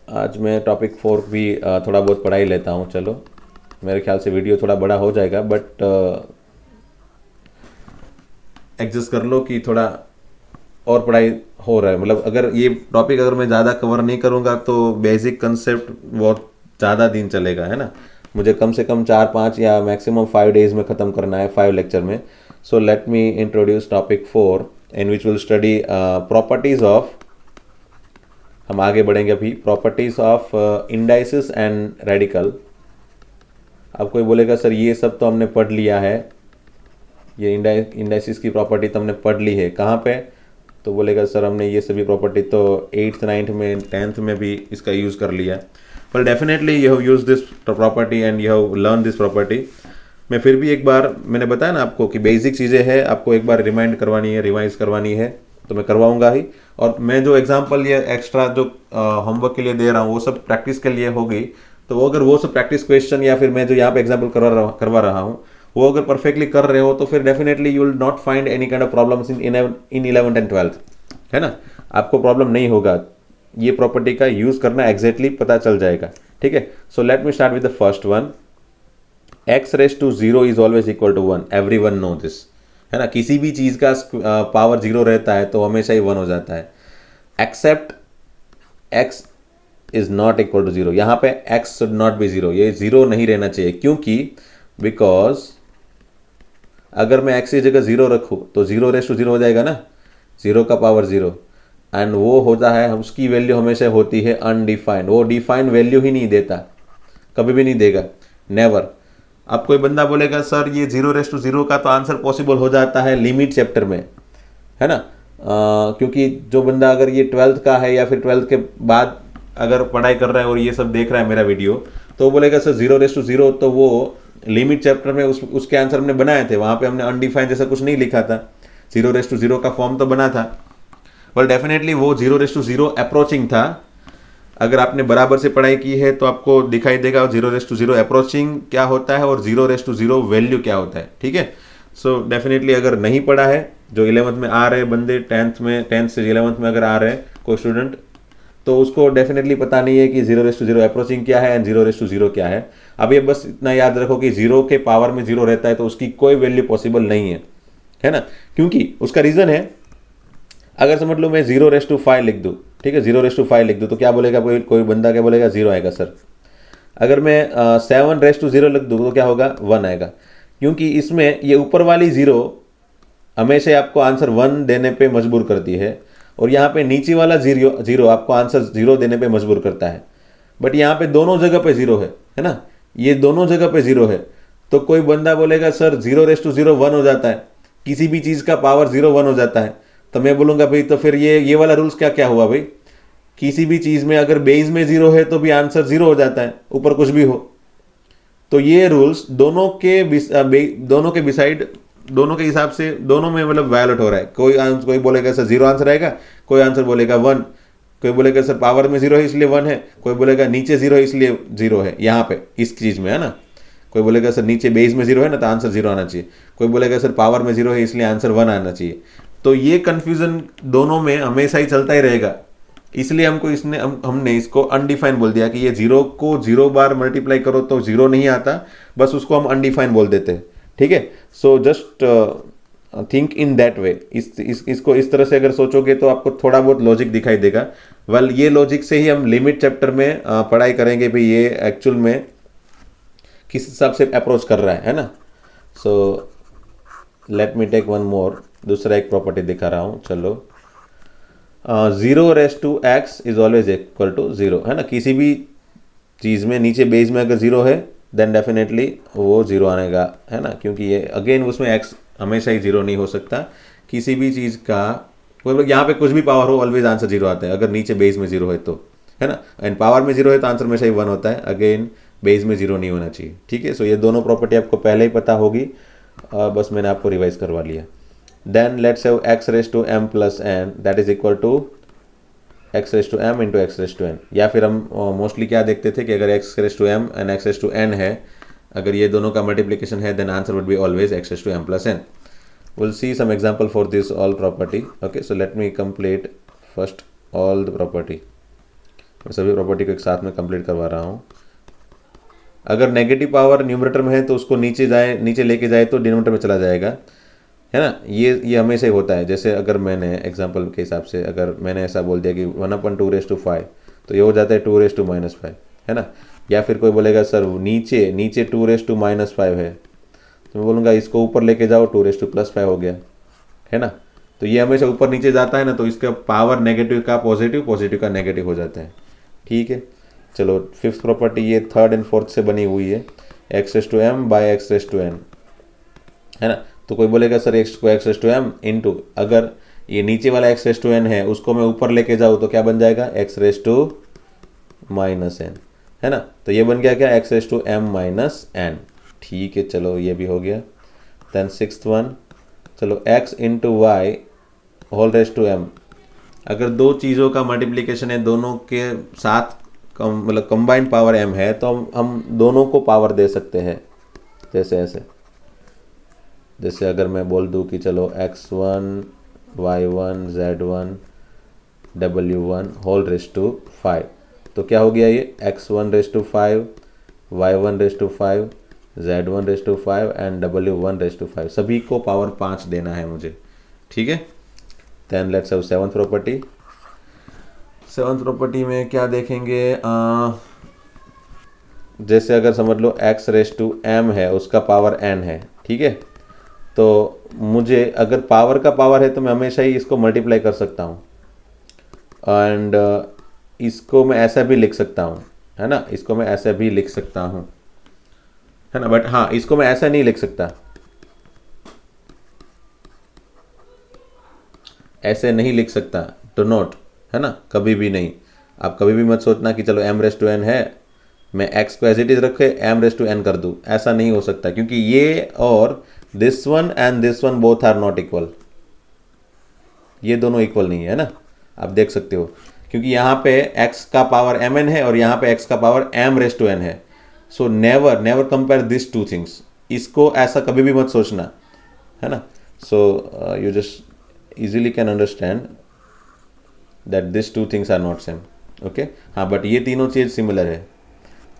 आज मैं टॉपिक 4 भी थोड़ा बहुत पढ़ा ही लेता हूँ। चलो मेरे ख्याल से वीडियो थोड़ा बड़ा हो जाएगा, बट एडजस्ट कर लो कि थोड़ा और पढ़ाई हो रहा है। मतलब अगर ये टॉपिक अगर मैं ज़्यादा कवर नहीं करूँगा तो बेसिक कंसेप्ट बहुत ज़्यादा दिन चलेगा, है ना। मुझे कम से कम 4-5 या मैक्सिमम 5 डेज में ख़त्म करना है, 5 लेक्चर में। सो let me introduce topic 4 in which will study properties of, हम आगे बढ़ेंगे अभी, properties of indices and radical. अब कोई बोलेगा सर ये सब तो हमने पढ़ लिया है, ये इंडाइसिस की प्रॉपर्टी तो हमने पढ़ ली है, कहाँ पे, तो बोलेगा सर हमने ये सभी प्रॉपर्टी तो 8th 9th में 10th में भी इसका यूज़ कर लिया। पर definitely you have use this property and you have learn this property. मैं फिर भी एक बार, मैंने बताया ना आपको कि बेसिक चीज़ें हैं, आपको एक बार रिमाइंड करवानी है, रिवाइज करवानी है, तो मैं करवाऊंगा ही। और मैं जो एग्जांपल ये एक्स्ट्रा जो होमवर्क के लिए दे रहा हूँ वो सब प्रैक्टिस के लिए हो गई, तो वो अगर वो सब प्रैक्टिस क्वेश्चन या फिर मैं जो यहाँ पे एग्जांपल करवा रहा हूँ वो अगर परफेक्टली कर रहे हो तो फिर definitely you will not find any kind of problems in 11th and 12th, है ना। आपको प्रॉब्लम नहीं होगा, ये प्रॉपर्टी का यूज करना एग्जैक्टली पता चल जाएगा, ठीक है। So let me start with the first one, x⁻0 is always equal to 1, everyone know this, है ना। किसी भी चीज का पावर 0 रहता है तो हमेशा ही 1 हो जाता है, except x is not equal to 0। यहाँ पे x शुड नॉट बी 0, ये 0 नहीं रहना चाहिए, क्योंकि बिकॉज अगर मैं x की जगह 0 रखूँ तो 0⁻0 हो जाएगा ना, 0 का पावर 0, एंड वो होता है, उसकी वैल्यू हमेशा होती है अनडिफाइंड, वो डिफाइंड वैल्यू ही नहीं देता, कभी भी नहीं देगा, नेवर। अब कोई बंदा बोलेगा सर ये 0⁻0 का तो आंसर पॉसिबल हो जाता है लिमिट चैप्टर में, है ना। क्योंकि जो बंदा अगर ये 12th का है या फिर 12th के बाद अगर पढ़ाई कर रहा है और ये सब देख रहा है मेरा वीडियो, तो वो बोलेगा सर 0⁻0 तो वो लिमिट चैप्टर में उसके आंसर हमने बनाए थे, वहाँ पे हमने अनडिफाइंड जैसा कुछ नहीं लिखा था। 0:0 का फॉर्म तो बना था। वेल डेफिनेटली वो 0:0 अप्रोचिंग था। अगर आपने बराबर से पढ़ाई की है तो आपको दिखाई देगा 0:0 अप्रोचिंग क्या होता है और 0:0 वैल्यू क्या होता है। ठीक है, सो डेफिनेटली अगर नहीं पढ़ा है, जो 11th में आ रहे बंदे, 10th से 11th में अगर आ रहे हैं कोई स्टूडेंट, तो उसको डेफिनेटली पता नहीं है कि 0:0 अप्रोचिंग क्या है एंड 0:0 क्या है। अब ये बस इतना याद रखो कि 0 के पावर में 0 रहता है तो उसकी कोई वैल्यू पॉसिबल नहीं है ना। क्योंकि उसका रीजन है, अगर समझ लो मैं 0:5 लिख दूँ, ठीक है, 0:5 लिख दूँ तो क्या बोलेगा कोई बंदा, क्या बोलेगा, 0 आएगा सर। अगर मैं 7:0 लिख दूँ तो क्या होगा, 1 आएगा। क्योंकि इसमें ये ऊपर वाली 0 हमेशा आपको आंसर 1 देने पे मजबूर करती है और यहाँ पे नीचे वाला 0 आपको आंसर 0 देने पे मजबूर करता है। बट यहाँ पे दोनों जगह पे 0 है ना, ये दोनों जगह पे 0 है। तो कोई बंदा बोलेगा सर 0:0 1 हो जाता है, किसी भी चीज़ का पावर 0 1 हो जाता है। तो मैं बोलूँगा भाई तो फिर ये वाला रूल्स क्या क्या हुआ भाई, किसी भी चीज़ में अगर बेस में 0 है तो भी आंसर 0 हो जाता है, ऊपर कुछ भी हो। तो ये रूल्स दोनों के बिसाइड, दोनों के हिसाब से दोनों में मतलब वायलेट हो रहा है। कोई बोलेगा सर 0 आंसर आएगा, कोई आंसर बोलेगा 1, कोई बोलेगा सर पावर में 0 है इसलिए 1 है, कोई बोलेगा नीचे 0 है इसलिए 0 है यहाँ पे इस चीज़ में, है ना। कोई बोलेगा सर नीचे बेस में 0 है ना तो आंसर 0 आना चाहिए, कोई बोलेगा सर पावर में 0 है इसलिए आंसर 1 आना चाहिए। तो ये कन्फ्यूजन दोनों में हमेशा ही चलता ही रहेगा। इसलिए हमने इसको अनडिफाइन बोल दिया कि ये 0 को 0 बार मल्टीप्लाई करो तो 0 नहीं आता, बस उसको हम अनडिफाइन बोल देते हैं। ठीक है, so just think in that way. इसको इस तरह से अगर सोचोगे तो आपको थोड़ा बहुत लॉजिक दिखाई देगा। वेल ये लॉजिक से ही हम लिमिट चैप्टर में पढ़ाई करेंगे भाई ये एक्चुअल में किस हिसाब से अप्रोच कर रहा है ना। So let me take one more, दूसरा एक प्रॉपर्टी दिखा रहा हूँ। चलो 0:x is always equal to 0, है ना। किसी भी चीज़ में नीचे बेस में अगर 0 है देन डेफिनेटली वो 0 आएगा, है ना। क्योंकि ये अगेन उसमें x हमेशा ही 0 नहीं हो सकता। किसी भी चीज़ का मतलब यहाँ पे कुछ भी पावर हो ऑलवेज आंसर 0 आता है अगर नीचे बेस में 0 है तो, है ना। एंड पावर में 0 है तो आंसर हमेशा ही 1 होता है, अगेन बेस में 0 नहीं होना चाहिए। ठीक है, सो ये दोनों प्रॉपर्टी आपको पहले ही पता होगी, बस मैंने आपको रिवाइज करवा लिया। Then let's have x⁻m + n that is equal to x⁻m × x⁻n। या फिर हम मोस्टली क्या देखते थे कि अगर x⁻m एंड x⁻n है, अगर ये दोनों का मल्टीप्लिकेशन है then answer would be always x⁻m + n। Will see some example for this all property. Okay, so let me complete first all the property. मैं सभी प्रॉपर्टी को एक साथ में कंप्लीट करवा रहा हूँ। अगर नेगेटिव पावर न्यूमरेटर में है तो उसको नीचे लेके जाए तो डिनोमिनेटर में चला जाएगा, है ना। ये हमेशा ही होता है। जैसे अगर मैंने एग्जांपल के हिसाब से अगर मैंने ऐसा बोल दिया कि 1/2⁵ तो ये हो जाता है 2⁻⁻, है ना। या फिर कोई बोलेगा सर नीचे 2⁻⁻ है, तो मैं बोलूँगा इसको ऊपर लेके जाओ 2⁻+5 हो गया, है ना। तो ये हमेशा ऊपर नीचे जाता है ना, तो इसका पावर नेगेटिव का पॉजिटिव, पॉजिटिव का नेगेटिव हो जाता है। ठीक है, चलो फिफ्थ प्रॉपर्टी ये थर्ड एंड फोर्थ से बनी हुई है, x⁻m / x⁻n, है ना। तो कोई बोलेगा सर x⁻m इंटू, अगर ये नीचे वाला x⁻n है उसको मैं ऊपर लेके जाऊँ तो क्या बन जाएगा x⁻n, है ना। तो ये बन गया क्या, x⁻m - n। ठीक है, चलो ये भी हो गया। देन सिक्स्थ वन, चलो x × y होल m। अगर दो चीज़ों का मल्टीप्लिकेशन है, दोनों के साथ मतलब कंबाइंड पावर m है, तो हम दोनों को पावर दे सकते हैं। जैसे ऐसे, जैसे अगर मैं बोल दूं कि चलो x1 y1 z1 w1 whole ⁵ तो क्या हो गया ये x1⁵, y1⁵, z1⁵ and w1⁵। सभी को पावर 5 देना है मुझे। ठीक है, then let's have seventh property. Seventh property में क्या देखेंगे, जैसे अगर समझ लो x⁻m है, उसका पावर n है। ठीक है, तो मुझे अगर पावर का पावर है तो मैं हमेशा ही इसको मल्टीप्लाई कर सकता हूँ एंड इसको मैं ऐसा भी लिख सकता हूँ, है ना। इसको मैं ऐसा भी लिख सकता हूँ, है ना। बट हाँ, इसको मैं ऐसा नहीं लिख सकता, ऐसे नहीं लिख सकता, डू नॉट, है ना, कभी भी नहीं। आप कभी भी मत सोचना कि चलो m⁻n है, मैं x को एज इट इज रखे m⁻n कर दूँ, ऐसा नहीं हो सकता। क्योंकि ये और this one and this one both are not equal, ये दोनों इक्वल नहीं है ना, आप देख सकते हो, क्योंकि यहाँ पे x का पावर mn है और यहाँ पे x का power m raise to n है। So never never compare this two things, इसको ऐसा कभी भी मत सोचना, है ना। So you just easily can understand that this two things are not same. Okay, हाँ, बट ये तीनों चीज़ सिमिलर है।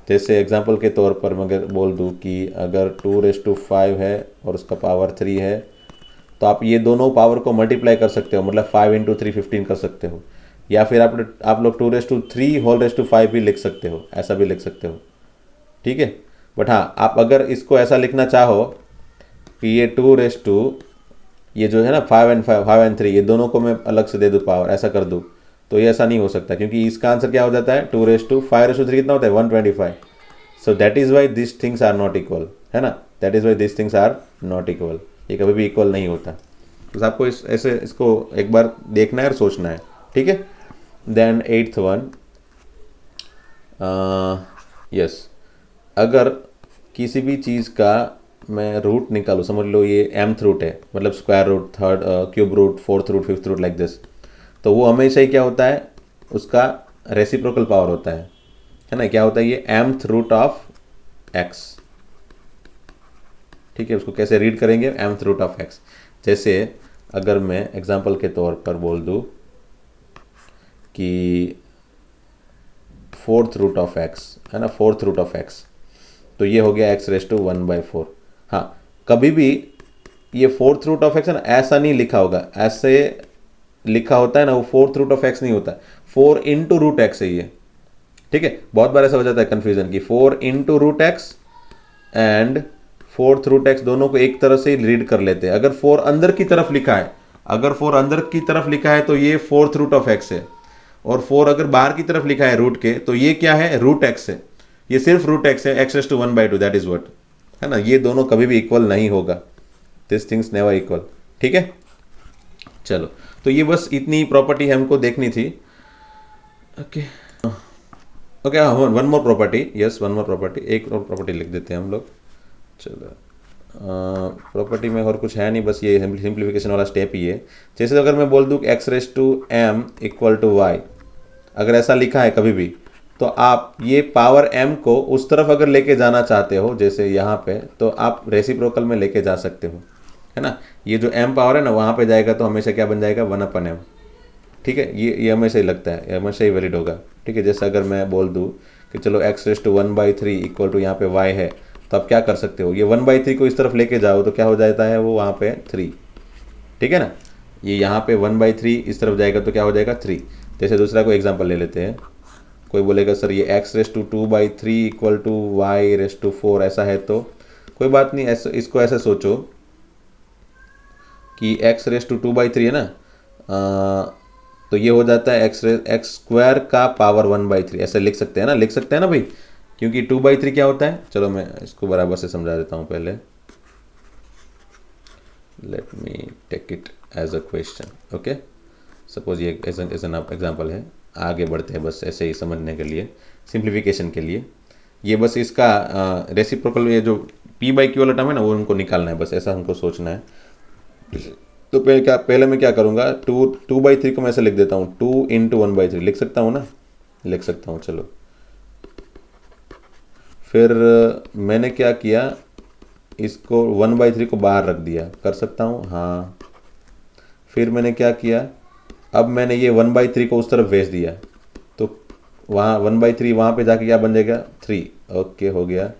जैसे एग्जांपल के तौर पर मैं अगर बोल दूँ कि अगर 2⁵ है और उसका पावर 3 है, तो आप ये दोनों पावर को मल्टीप्लाई कर सकते हो, मतलब 5 × 3 15 कर सकते हो, या फिर आप लोग 2⁵ भी लिख सकते हो, ऐसा भी लिख सकते हो, ठीक है। बट हाँ, आप अगर इसको ऐसा लिखना चाहो कि ये 2 ये जो है ना 5 and 3 ये दोनों को मैं अलग से दे दूँ पावर, ऐसा कर दूँ, तो ये ऐसा नहीं हो सकता, क्योंकि इसका आंसर क्या हो जाता है 2⁵5�3 कितना होता है 125। So that is why this things are not equal, है ना, that is why this things are not equal. ये कभी भी इक्वल नहीं होता। तो आपको ऐसे इसको एक बार देखना है और सोचना है, ठीक है। देन 8th वन, यस, अगर किसी भी चीज़ का मैं रूट निकालूँ, समझ लो ये mth रूट है, मतलब square root, third cube root, fourth root, fifth root, like this, तो वो हमेशा ही क्या होता है, उसका रेसिप्रोकल पावर होता है ना। क्या होता है ये mth रूट ऑफ x, ठीक है। उसको कैसे रीड करेंगे, mth रूट ऑफ x। जैसे अगर मैं एग्जांपल के तौर पर बोल दूँ कि फोर्थ रूट ऑफ x, है ना, फोर्थ रूट ऑफ x, तो ये हो गया x⁴। हाँ, कभी भी ये फोर्थ रूट ऑफ x है ना, ऐसा नहीं लिखा होगा, ऐसे लिखा होता है ना, वो फोर्थ रूट ऑफ x नहीं होता, 4 × √x है ये, ठीक है। बहुत बार ऐसा हो जाता है कन्फ्यूजन कि 4 × √x and fourth root x दोनों को एक तरह से रीड कर लेते हैं। अगर 4 अंदर की तरफ लिखा है, अगर 4 अंदर की तरफ लिखा है तो ये फोर्थ रूट ऑफ x है, और 4 अगर बाहर की तरफ लिखा है रूट के, तो ये क्या है, √x है, ये सिर्फ √x है, x⁴ दैट इज व्हाट, है ना। ये दोनों कभी भी इक्वल नहीं होगा, दिस थिंग्स नेवर इक्वल, ठीक है। चलो, तो ये बस इतनी प्रॉपर्टी हमको देखनी थी। Okay okay, one more property, yes, one more property, एक और प्रॉपर्टी लिख देते हैं हम लोग। चलो, प्रॉपर्टी में और कुछ है नहीं, बस ये सिंप्लीफिकेशन वाला स्टेप ही है। जैसे अगर मैं बोल दूँ x⁻m = y, अगर ऐसा लिखा है कभी भी, तो आप ये पावर m को उस तरफ अगर लेके जाना चाहते हो, जैसे यहाँ पे, तो आप रेसिप्रोकल में लेके जा सकते हो, है ना। ये जो m पावर है ना, वहाँ पे जाएगा तो हमेशा क्या बन जाएगा, 1/m, ठीक है। ये हमेशा ही लगता है, हमेशा ही वैलिड होगा, ठीक है। जैसे अगर मैं बोल दूँ कि चलो x⁻³ = यहाँ पे y है, तो आप क्या कर सकते हो, ये 1/3 को इस तरफ लेके जाओ तो क्या हो जाता है, वो वहाँ पे 3, ठीक है ना। ये यहाँ पे 1/3 इस तरफ जाएगा तो क्या हो जाएगा 3। जैसे दूसरा कोई एग्जांपल ले लेते हैं, कोई बोलेगा सर ये x⁻² = y⁴, ऐसा है, तो कोई बात नहीं, ऐसा इसको ऐसे सोचो कि x⁻² है ना, तो ये हो जाता है x² का पावर 1/3, ऐसे लिख सकते हैं ना, लिख सकते हैं ना भाई, क्योंकि 2/3 क्या होता है। चलो मैं इसको बराबर से समझा देता हूँ पहले, let me take it as a question. Okay, suppose ये एज एन एग्जाम्पल है, आगे बढ़ते हैं बस ऐसे ही समझने के लिए, सिंप्लीफिकेशन के लिए। ये बस इसका रेसिप्रोकल, ये जो p/q वाला टर्म है ना, वो हमको निकालना है, बस ऐसा हमको सोचना है। तो पहले मैं क्या करूँगा, 2/3 को मैं ऐसे लिख देता हूँ, 2 × 1/3 लिख सकता हूँ ना, लिख सकता हूँ। चलो, फिर मैंने क्या किया, इसको 1/3 को बाहर रख दिया, कर सकता हूँ, हाँ। फिर मैंने क्या किया, अब मैंने ये 1/3 को उस तरफ भेज दिया, तो वहाँ 1/3 वहाँ पे जाके क्या बन जाएगा 3। ओके, हो गया।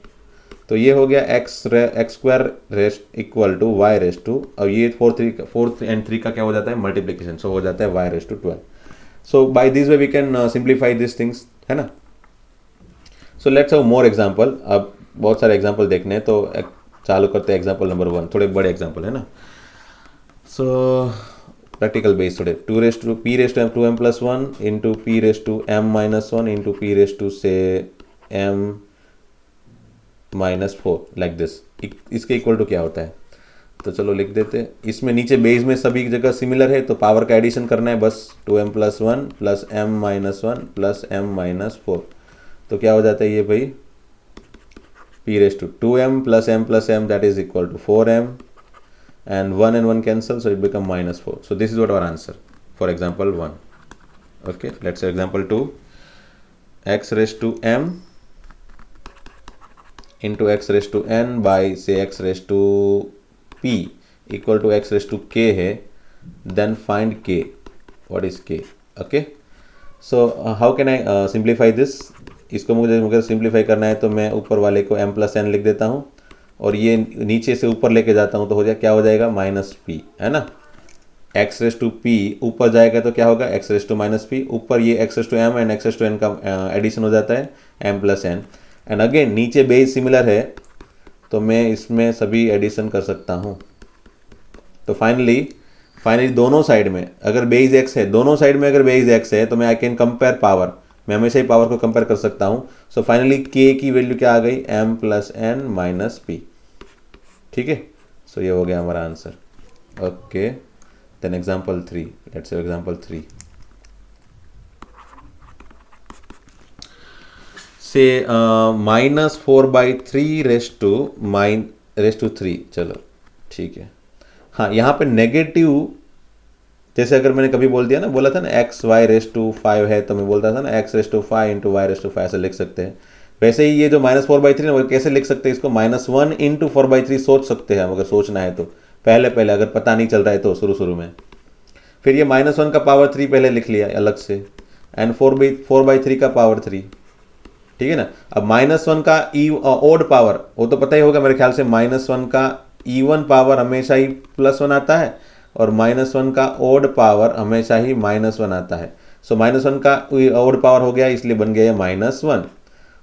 तो ये हो गया x² = y⁻², और ये 4 and 3 का क्या हो जाता है, मल्टीप्लिकेशन, सो हो जाता है y⁻12। So by this way we can simplify this things, है ना। So let's have more example. अब बहुत सारे एग्जांपल देखने हैं, तो चालू करते हैं एग्जांपल नंबर 1, थोड़े बड़े एग्जांपल है ना। सो प्रैक्टिकल बेस थोड़े, p⁻m + 1 × p⁻m - m - 4 like this, इसके इक्वल टू क्या होता है। तो चलो लिख देते हैं, इसमें नीचे बेस में सभी जगह सिमिलर है, तो पावर का एडिशन करना है बस, 2m + 1 + m - 1 + m - 4, तो क्या हो जाता है ये भाई, p⁻2m + m + m that is equal to 4m, and 1 and 1 cancel, so it become -4. So this is what our answer. for example 1. Okay, let's say example 2, x raised to m into x raised to n by say x raised to p equal to x raised to k है, then find k. What is k? Okay, so how can I simplify this? इसको मुझे simplify करना है तो मैं ऊपर वाले को m प्लस एन लिख देता हूँ और ये नीचे से ऊपर लेके जाता हूँ तो हो जाए क्या हो जाएगा माइनस पी, है ना. x रेस टू p ऊपर जाएगा तो क्या होगा x raise to minus p, ऊपर ये x raise to m and x raise to n का एडिशन हो जाता है m plus n. And again नीचे बेस सिमिलर है तो मैं इसमें सभी एडिशन कर सकता हूँ. तो फाइनली दोनों साइड में अगर बेस x है, दोनों साइड में अगर बेस x है तो मैं आई कैन कंपेयर पावर, मैं हमेशा ही पावर को कंपेयर कर सकता हूँ. सो फाइनली k की वैल्यू क्या आ गई m plus n minus p. ठीक है, सो ये हो गया हमारा answer. Okay, then example 3, let's say example 3 से माइनस 4/3 रेस टू 3. चलो ठीक है. हाँ, यहाँ पे नेगेटिव, जैसे अगर मैंने कभी बोला था ना एक्स वाई रेस टू 5 है तो मैं बोलता था ना x raise to 5 into y raise to 5 ऐसे लिख सकते हैं. वैसे ही ये जो माइनस 4/3 ना वो कैसे लिख सकते हैं, इसको -1 इंटू 4/3 सोच सकते हैं हम, अगर सोचना है तो पहले अगर पता नहीं चल रहा है तो शुरू में. फिर ये -1 का पावर 3 पहले लिख लिया अलग से एंड 4/3 का पावर 3. ठीक है ना. अब -1 का ओड पावर वो तो पता ही होगा मेरे ख्याल से, -1 का इवन पावर हमेशा ही +1 आता है और -1 का ओड पावर हमेशा ही -1 आता है. सो -1 का ओड पावर हो गया इसलिए बन गया -1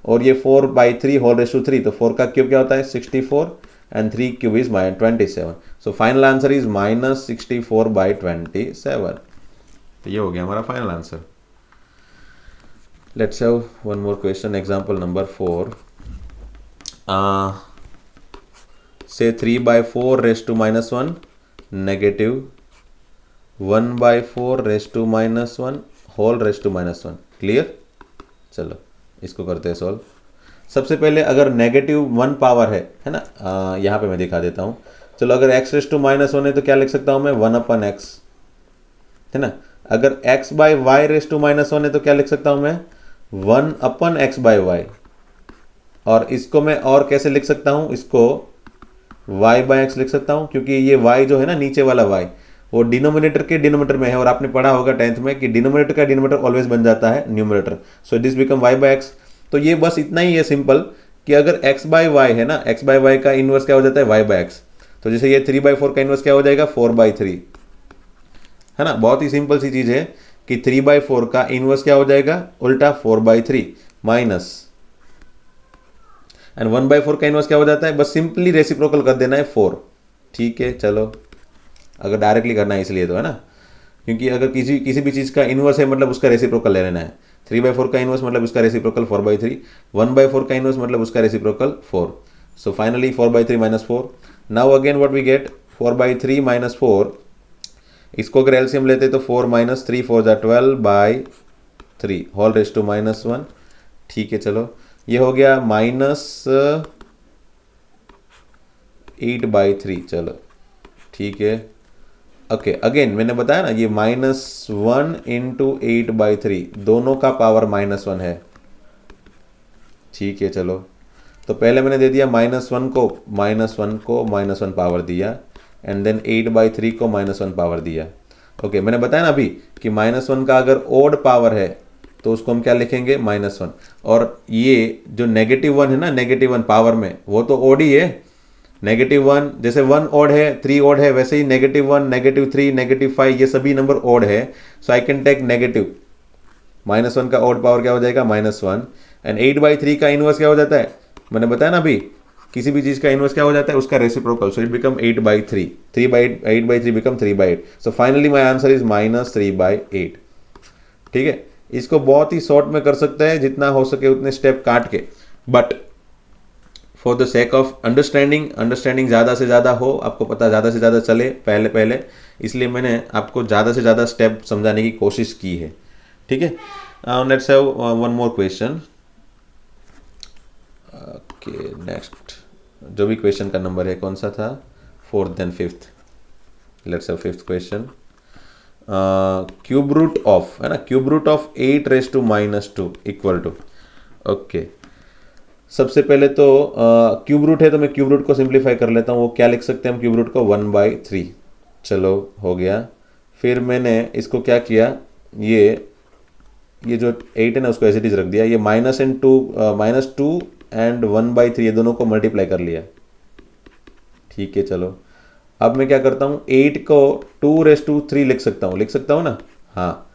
और ये 4/3 होल रेस टू 3, तो 4 का क्यूब क्या होता है 64 and 3 cube is -27. So final answer is -64/27. तो ये हो गया हमारा final answer. Let's have one more question, example number 4. say 3/4 raised to -1 negative 1/4 raised to -1 whole raised to -1. Clear. चलो इसको करते हैं सॉल्व. सबसे पहले अगर -1 पावर है ना, यहाँ पे मैं दिखा देता हूँ. चलो अगर x रेस टू -1 है तो क्या लिख सकता हूँ मैं 1/x, है ना. अगर x/y रेस टू -1 है तो क्या लिख सकता हूँ मैं 1/x/y. और इसको मैं और कैसे लिख सकता हूँ, इसको y/x लिख सकता हूँ क्योंकि ये y जो है ना नीचे वाला y वो डिनोमिनेटर के डिनोमिनेटर में है और आपने पढ़ा होगा 10th में कि डिनोमिनेटर का डिनोमिनेटर ऑलवेज बन जाता है numerator. So this become y/x. तो ये बस इतना ही है सिंपल कि अगर x/y है ना, x/y का इनवर्स क्या हो जाता है y/x. तो जैसे ये 3/4 का इनवर्स क्या हो जाएगा 4/3, है ना. बहुत ही सिंपल सी चीज है कि 3/4 का इनवर्स क्या हो जाएगा उल्टा 4/3 माइनस एंड 1/4 का इनवर्स क्या हो जाता है, बस सिंपली रेसिप्रोकल कर देना है 4. ठीक है, चलो अगर डायरेक्टली करना है इसलिए तो, है ना. क्योंकि अगर किसी भी चीज़ का इनवर्स है मतलब उसका रेसिप्रोकल ले लेना है. 3/4 का इनवर्स मतलब उसका रेसिप्रोकल 4/3, 1/4 का इनवर्स मतलब उसका reciprocal 4. So finally 4/3 - 4. Now again what we get 4/3 - 4. इसको अगर एलसीएम लेते तो 4 - 3 4 12/3 होल रेस टू -1. ठीक है, चलो ये हो गया -8/3. चलो ठीक है. ओके, अगेन मैंने बताया ना ये -1 इंटू 8/3 दोनों का पावर -1 है. ठीक है, चलो तो पहले मैंने दे दिया -1 को -1 पावर दिया एंड देन 8/3 को -1 पावर दिया. ओके, मैंने बताया ना अभी कि -1 का अगर ओड पावर है तो उसको हम क्या लिखेंगे -1. और ये जो -1 है ना, -1 पावर में वो तो ओड ही है. -1 जैसे 1 ओड है 3 ओड है, वैसे ही -1 -3 -5 ये सभी नंबर ओड है. सो आई कैन टेक नेगेटिव -1 का ओड पावर क्या हो जाएगा -1 एंड 8/3 का इनवर्स क्या हो जाता है, मैंने बताया ना अभी किसी भी चीज़ का इनवर्स क्या हो जाता है उसका reciprocal. So it become 8/3. 8/3 become 3/8. So finally my answer is -3/8. ठीक है, इसको बहुत ही शॉर्ट में कर सकते हैं जितना हो सके उतने स्टेप काट के, but for the sake of understanding ज़्यादा से ज़्यादा हो, आपको पता ज़्यादा से ज़्यादा चले पहले, इसलिए मैंने आपको ज़्यादा से ज़्यादा स्टेप समझाने की कोशिश की है. ठीक है, let's have one more question. Okay, next जो भी क्वेश्चन का नंबर है कौन सा था, 4th then 5th. Let's have 5th question. Cube root of, है ना, cube root of 8⁻² equal to, okay. सबसे पहले तो क्यूब रूट है तो मैं क्यूब रूट को सिंप्लीफाई कर लेता हूँ। वो क्या लिख सकते हैं हम क्यूब रूट को? 1/3। चलो हो गया। फिर मैंने इसको क्या किया, ये जो 8 है ना उसको एज इट इज रख दिया। ये -2 एंड 1/3 ये दोनों को मल्टीप्लाई कर लिया। ठीक है, चलो अब मैं क्या करता हूँ, 8 को 2⁻³ लिख सकता हूँ ना? हाँ,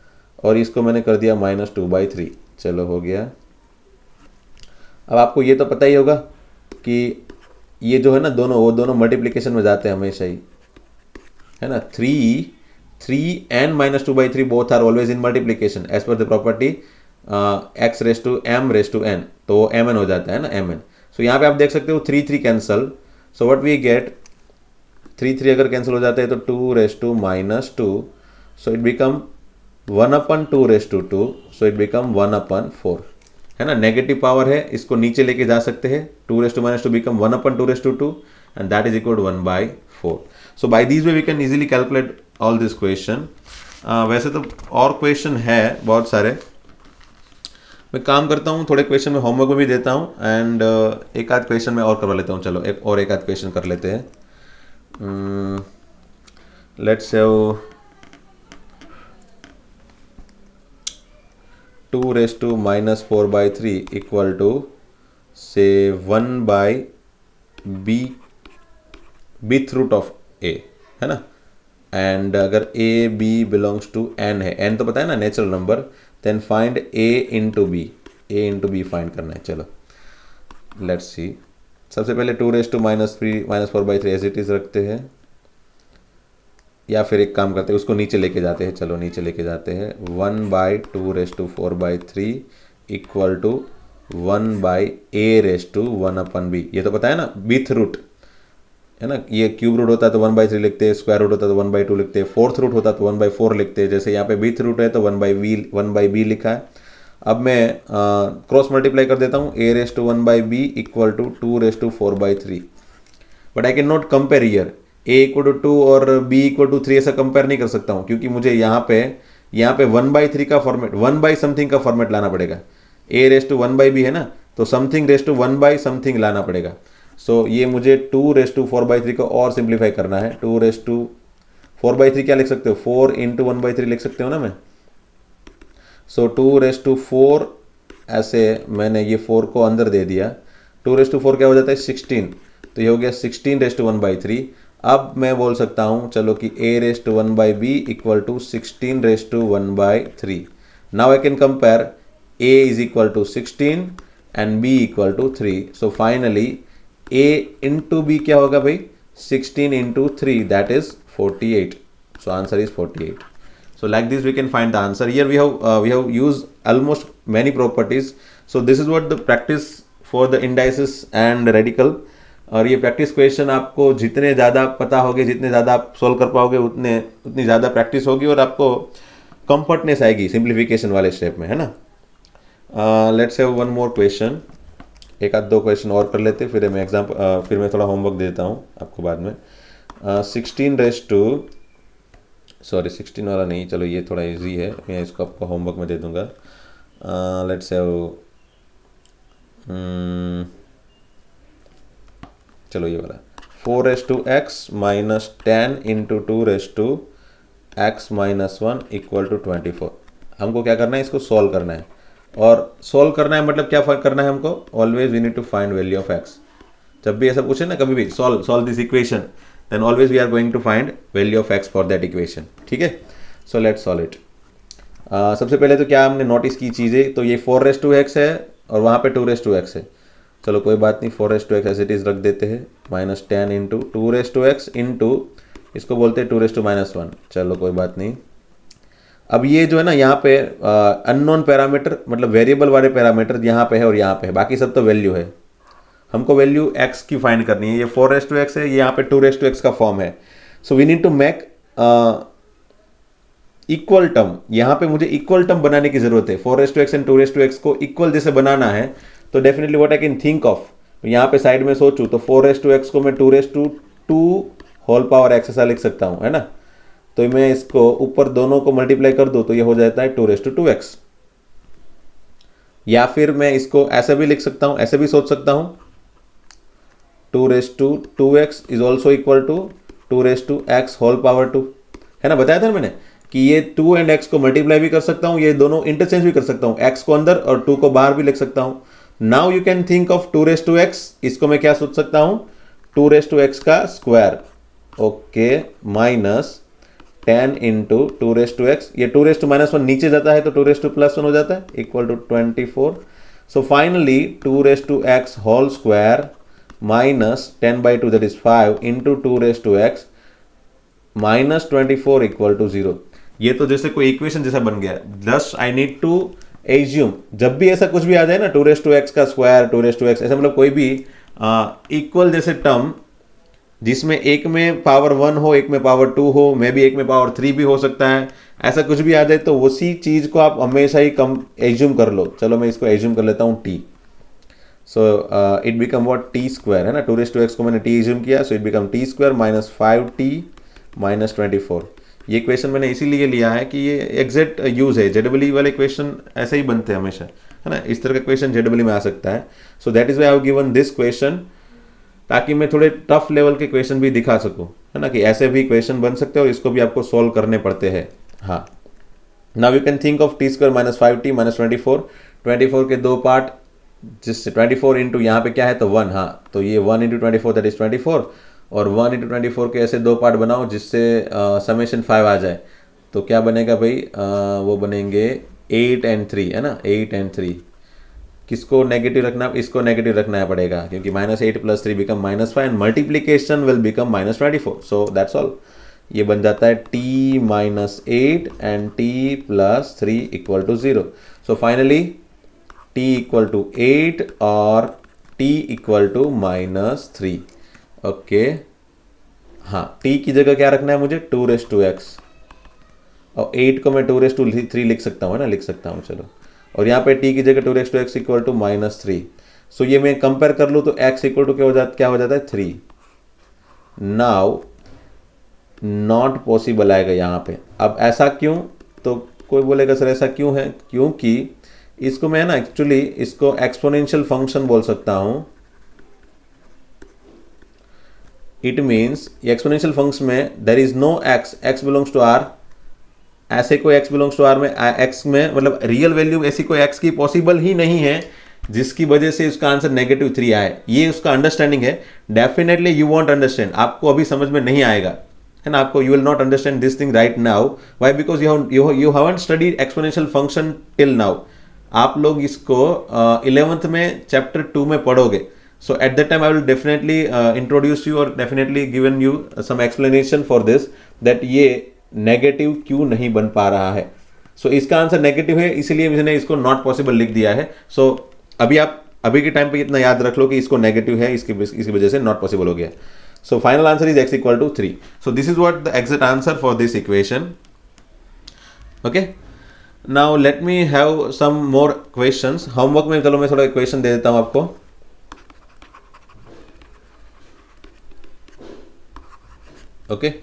और इसको मैंने कर दिया -2/3। चलो हो गया। अब आपको ये तो पता ही होगा कि ये जो है ना वो दोनों मल्टीप्लिकेशन में जाते हैं हमेशा ही, है ना। 3 and -2/3 both are always in multiplication as per the property x⁻m⁻n, तो वो mn हो जाता है ना, mn। सो यहाँ पे आप देख सकते हो 3 cancel. So what we get, 3 अगर कैंसिल हो जाते हैं तो 2⁻², so it become 1/2⁻², so it become 1/4, है ना। नेगेटिव पावर है, इसको नीचे लेके जा सकते हैं। 2⁻² become 1/2⁻², and that is equal to 1/4। So by this way we can easily calculate all this question. वैसे तो और क्वेश्चन है बहुत सारे, मैं काम करता हूँ थोड़े क्वेश्चन में होमवर्क में भी देता हूँ, एंड एक आध क्वेश्चन में और करवा लेता हूँ। चलो एक आध क्वेश्चन कर लेते हैं। लेट्स हैव 2⁻⁻4/3 इक्वल टू से 1/bth रूट ऑफ a, है ना। एंड अगर a b belongs to n है, n तो पता है ना natural number, then find a into b find करना है। चलो लेट्स सी। सबसे पहले 2⁻³ एज इट इज रखते हैं, या फिर एक काम करते हैं उसको नीचे लेके जाते हैं। चलो नीचे लेके जाते हैं। 1/2⁴/3 इक्वल टू 1/a⁻1/b, ये तो पता है ना, बिथ रूट, है ना। ये क्यूब रूट होता है तो 1/3 लिखते हैं, स्क्वायर रूट होता है तो 1/2 लिखते हैं, फोर्थ रूट होता है तो 1/4 लिखते हैं। जैसे यहाँ पे बिथ रूट है तो 1/b लिखा है। अब मैं क्रॉस मल्टीप्लाई कर देता हूँ। a⁻1/b equal to 2⁻4/3, but I can not compare here. a = 2 और b = 3 ऐसा कंपेयर नहीं कर सकता हूँ, क्योंकि मुझे यहाँ पे 1/3 का फॉर्मेट, 1/समथिंग का फॉर्मेट लाना पड़ेगा। a⁻1/b है ना, तो समथिंग लाना पड़ेगा। सो ये मुझे 2⁻4/3 को और सिंप्लीफाई करना है। 2⁻4/3 क्या लिख सकते हो? 4 × 1/3 लिख सकते हो ना मैं। सो 2⁻4, ऐसे मैंने ये 4 को अंदर दे दिया। 2⁻4 क्या हो जाता है? 16, तो ये हो गया 16⁻1/3। अब मैं बोल सकता हूँ चलो कि a⁻1/b equal to 16⁻1/3। Now I can compare a is equal to 16 and b equal to 3। So finally a into b क्या होगा भाई? 16 × 3, that is 48। So answer is 48. So like this we can find the answer. Here we have used almost many properties. So this is what the practice for the indices and radical. और ये practice question आपको जितने ज़्यादा पता होगे, जितने ज़्यादा आप सोल्व कर पाओगे, उतनी ज़्यादा प्रैक्टिस होगी और आपको कंफर्टनेस आएगी सिंप्लीफिकेशन वाले स्टेप में, है ना। Let's have one more question. एक आध दो क्वेश्चन और कर लेते, फिर मैं फिर मैं थोड़ा होमवर्क देता हूँ आपको बाद में। 16 वाला नहीं, चलो ये थोड़ा इजी है, मैं इसको आपको होमवर्क में दे दूंगा। लेट्स हैव, चलो ये वाला 4⁻x - 10 × 2⁻x - 1 इक्वल टू 24। हमको क्या करना है? इसको सॉल्व करना है। और सॉल्व करना है मतलब क्या करना है हमको? Always we need to find value of x। जब भी ऐसा पूछे ना, कभी भी solve this equation, then always we are going to find value of x for that equation. ठीक है, so let's solve it. सबसे पहले तो क्या हमने नोटिस की चीज़ें, तो ये 4⁻x है और वहाँ पे 2⁻x है। चलो कोई बात नहीं, 4⁻x एज इट इज रख देते हैं। -10 × 2⁻x इंटू इसको बोलते हैं 2⁻1। चलो कोई बात नहीं। अब ये जो है ना यहाँ पे अननोन पैरामीटर, मतलब वेरिएबल वाले पैरामीटर यहाँ पे है और यहाँ पे है, बाकी सब तो वैल्यू है। हमको वैल्यू x की फाइंड करनी है। ये 4⁻x है, ये यहाँ पे 2⁻x का फॉर्म है। So we need to make equal term. यहाँ पे मुझे इक्वल टर्म बनाने की जरूरत है। 4⁻x एंड 2⁻x को इक्वल जैसे बनाना है, तो definitely what I can think of, यहाँ पे साइड में सोचूं तो 4⁻x को मैं 2⁻2 होल पावर x ऐसा लिख सकता हूँ, है ना। तो मैं इसको ऊपर दोनों को मल्टीप्लाई कर दूं तो ये हो जाता है 2^2x। या फिर मैं इसको ऐसे भी लिख सकता हूं, ऐसे भी सोच सकता हूं 2^2x is also equal to 2^x whole power 2, है ना। बताया था ना मैंने कि ये 2 एंड x को मल्टीप्लाई भी कर सकता हूं, ये दोनों इंटरचेंज भी कर सकता हूं, x को अंदर और 2 को बाहर भी लिख सकता हूं। Now you can think of 2^x, इसको मैं क्या सोच सकता हूं 2^x का square, okay, minus 10 into 2^x, ये 2^-1 नीचे जाता है तो 2^+1 हो जाता है equal to 24। So finally 2^x whole square minus 10/2 that is 5 into 2^x minus 24 equal to 0। ये तो जैसे कोई इक्वेशन जैसा बन गया। Just I need to assume, जब भी ऐसा कुछ भी आ जाए ना 2^x का स्क्वायर 2^x ऐसा मतलब कोई भी इक्वल जैसे टर्म जिसमें एक में पावर 1 हो, एक में पावर 2 हो, मे बी एक में पावर 3 भी हो सकता है, ऐसा कुछ भी आ जाए तो उसी चीज को आप हमेशा ही कम एज्यूम कर लो। चलो मैं इसको एज्यूम कर लेता हूं t। So it become what t square, है ना। 2^x को मैंने t एज्यूम किया, सो it become t square minus 5t minus 24। ये इक्वेशन मैंने इसीलिए लिया है कि ये एग्जैक्ट यूज है, जेडब्ल्यू वाले इक्वेशन ऐसे ही बनते हैं हमेशा, है ना। इस तरह का क्वेश्चन जेडब्ल्यू में आ सकता है। So that is why I have given this question, ताकि मैं थोड़े टफ लेवल के क्वेश्चन भी दिखा सकूं, है ना, कि ऐसे भी क्वेश्चन बन सकते हैं और इसको भी आपको सॉल्व करने पड़ते हैं। हाँ, now you can think of t square minus 5t minus 24 के दो पार्ट, जिससे 24 इंटू यहाँ पे क्या है तो 1, हाँ, तो ये 1 इंटू 24 दैट इज 24, और 1 इंटू 24 के ऐसे दो पार्ट बनाओ जिससे समेशन 5 आ जाए, तो क्या बनेगा भाई, वो बनेंगे 8 एंड 3, है ना, 8 एंड 3। किसको नेगेटिव रखना, इसको नेगेटिव रखना पड़ेगा क्योंकि -8 + 3 become -5 and multiplication will become -24। So that's all. ये बन जाता है t -8 and t + 3 equal to 0। So finally t equal to 8 और t इक्वल टू -3। ओके, हाँ, t की जगह क्या रखना है मुझे 2^x, और 8 को मैं 2^3 लिख सकता हूँ, है ना, लिख सकता हूँ। चलो, और यहाँ पे t की जगह 2^x इक्वल टू -3। सो ये मैं कंपेयर कर लूँ तो x इक्वल टू क्या हो जाता है 3। नाउ नॉट पॉसिबल आएगा यहाँ पे। अब ऐसा क्यों, तो कोई बोलेगा सर ऐसा क्यों है, क्योंकि इसको मैं ना एक्चुअली इसको एक्सपोनेंशियल फंक्शन बोल सकता हूँ। इट मीन्स एक्सपोनेंशियल फंक्शन में there is no x belongs to r, ऐसे कोई x बिलोंग्स टू r में x में मतलब रियल वैल्यू ऐसी कोई x की पॉसिबल ही नहीं है जिसकी वजह से उसका आंसर -3 आए। ये उसका अंडरस्टैंडिंग है। डेफिनेटली यू वॉन्ट अंडरस्टैंड, आपको अभी समझ में नहीं आएगा, है ना, आपको you will not understand this thing right now. Why? Because you haven't studied exponential function till now. आप लोग इसको 11th में चैप्टर 2 में पढ़ोगे। So at that time I will definitely introduce you or definitely given you some explanation for this, that ये negative क्यों नहीं बन पा रहा है। सो इसका आंसर नेगेटिव है, इसलिए मैंने इसको नॉट पॉसिबल लिख दिया है। सो अभी आप अभी के टाइम पे इतना याद रख लो कि इसको नेगेटिव है, इसकी वजह से नॉट पॉसिबल हो गया। So final answer is x equal to 3। So this is what the exact answer for this equation. Okay, now let me have some more questions. Homework में चलो मैं थोड़ा क्वेश्चन दे देता हूं आपको। ओके,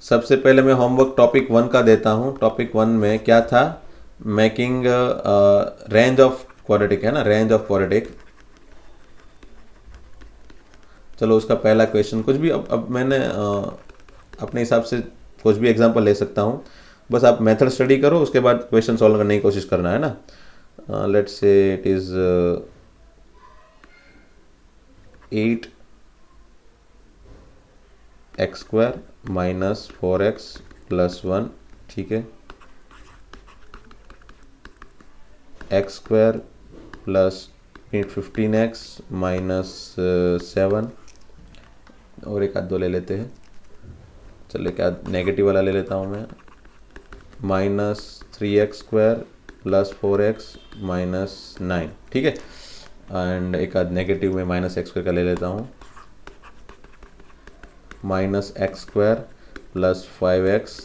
सबसे पहले मैं होमवर्क टॉपिक 1 का देता हूं। टॉपिक 1 में क्या था, मेकिंग रेंज ऑफ क्वाड्रेटिक, है ना, रेंज ऑफ क्वाड्रेटिक। चलो उसका पहला क्वेश्चन, कुछ भी अब मैंने अपने हिसाब से कुछ भी एग्जांपल ले सकता हूं, बस आप मेथड स्टडी करो, उसके बाद क्वेश्चन सॉल्व करने की कोशिश करना, है ना। Let's say it is 8x² minus 4x plus 1, ठीक है, x² प्लस 15x माइनस 7, और एक आध दो ले लेते हैं। चलो क्या नेगेटिव वाला ले लेता हूँ मैं, -3x² प्लस 4x माइनस 9, ठीक है, एंड एक आध नेगेटिव में -x² का ले लेता हूँ, -x² प्लस 5x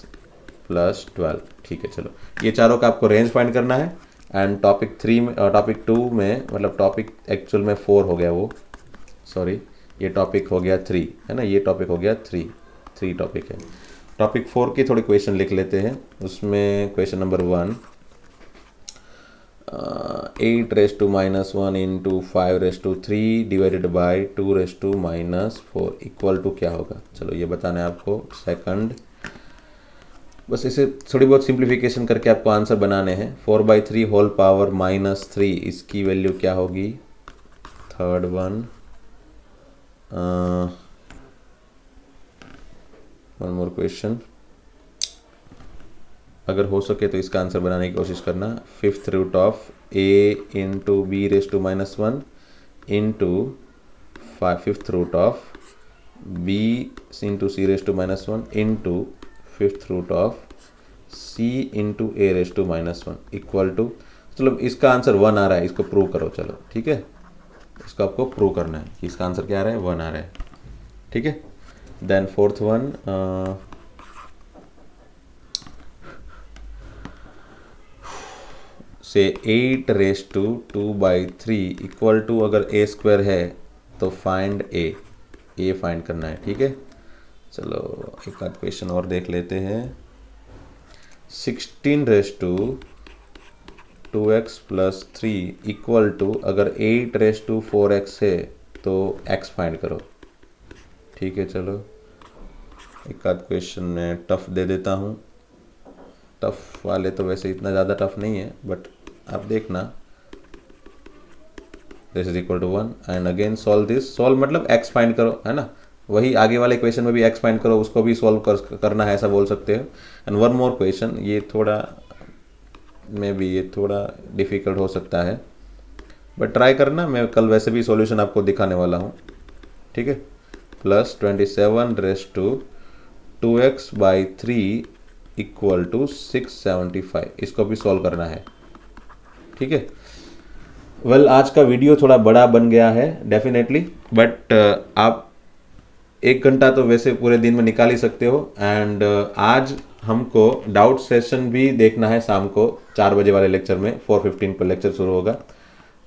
प्लस 12, ठीक है। चलो ये चारों का आपको रेंज फाइंड करना है। एंड टॉपिक 2 में मतलब टॉपिक एक्चुअल में 4 हो गया, वो सॉरी ये टॉपिक हो गया 3, है ना, ये टॉपिक हो गया 3 टॉपिक है। टॉपिक 4 की थोड़ी क्वेश्चन लिख लेते हैं। उसमें question number 1, 8⁻⁻1 into 5�3 divided by 2⁻⁻4 equal to क्या होगा। चलो ये बताना है आपको। सेकंड, बस इसे थोड़ी बहुत सिंप्लीफिकेशन करके आपको आंसर बनाने हैं। 4/3 होल पावर -3 इसकी वैल्यू क्या होगी। Third one, one more question, अगर हो सके तो इसका आंसर बनाने की कोशिश करना। 5th root of a into b⁻⁻1 into 5th root of b into c⁻⁻1 into 5th root of c into a⁻⁻1 equal to, चलो इसका आंसर 1 आ रहा है, इसको प्रूव करो। चलो ठीक है, इसको आपको प्रूव करना है कि इसका आंसर क्या आ रहा है, 1 आ रहा है। ठीक है, देन फोर्थ वन, से 8⁻2/3 इक्वल टू, अगर a² है तो फाइंड a फाइंड करना है। ठीक है, चलो एक आध क्वेश्चन और देख लेते हैं। 16⁻2x + 3 इक्वल टू, अगर 8⁻4x है तो x फाइंड करो। ठीक है, चलो एक आध क्वेश्चन मैं टफ दे देता हूँ। टफ वाले तो वैसे इतना ज़्यादा टफ नहीं है, बट आप देखना। This is equal to 1 and again solve this. Solve मतलब x फाइंड करो, है ना। वही आगे वाले क्वेश्चन में भी x फाइंड करो, उसको भी सॉल्व करना है, ऐसा बोल सकते हो। एंड वन मोर क्वेश्चन, ये थोड़ा ये थोड़ा डिफिकल्ट हो सकता है, बट ट्राई करना। मैं कल वैसे भी सॉल्यूशन आपको दिखाने वाला हूँ। ठीक है, +27⁻2x/3 इक्वल टू 675, इसको भी सॉल्व करना है। ठीक है, वेल आज का वीडियो थोड़ा बड़ा बन गया है डेफिनेटली, बट आप 1 घंटा तो वैसे पूरे दिन में निकाल ही सकते हो। एंड आज हमको डाउट सेशन भी देखना है शाम को 4 बजे वाले लेक्चर में। 4:15 पर लेक्चर शुरू होगा,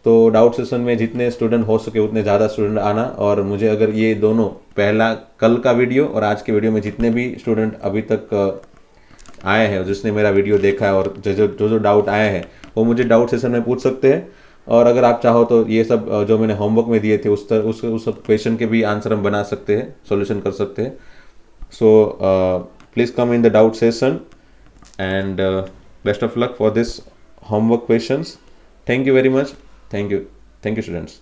तो डाउट सेशन में जितने स्टूडेंट हो सके उतने ज़्यादा स्टूडेंट आना। और मुझे अगर ये दोनों, पहला कल का वीडियो और आज के वीडियो में जितने भी स्टूडेंट अभी तक आए हैं, जिसने मेरा वीडियो देखा है और जो डाउट आए हैं, वो मुझे डाउट सेशन में पूछ सकते हैं। और अगर आप चाहो तो ये सब जो मैंने होमवर्क में दिए थे उस क्वेश्चन के भी आंसर हम बना सकते हैं, सॉल्यूशन कर सकते हैं। So please come in the doubt session and best of luck for this homework questions. Thank you very much. Thank you students.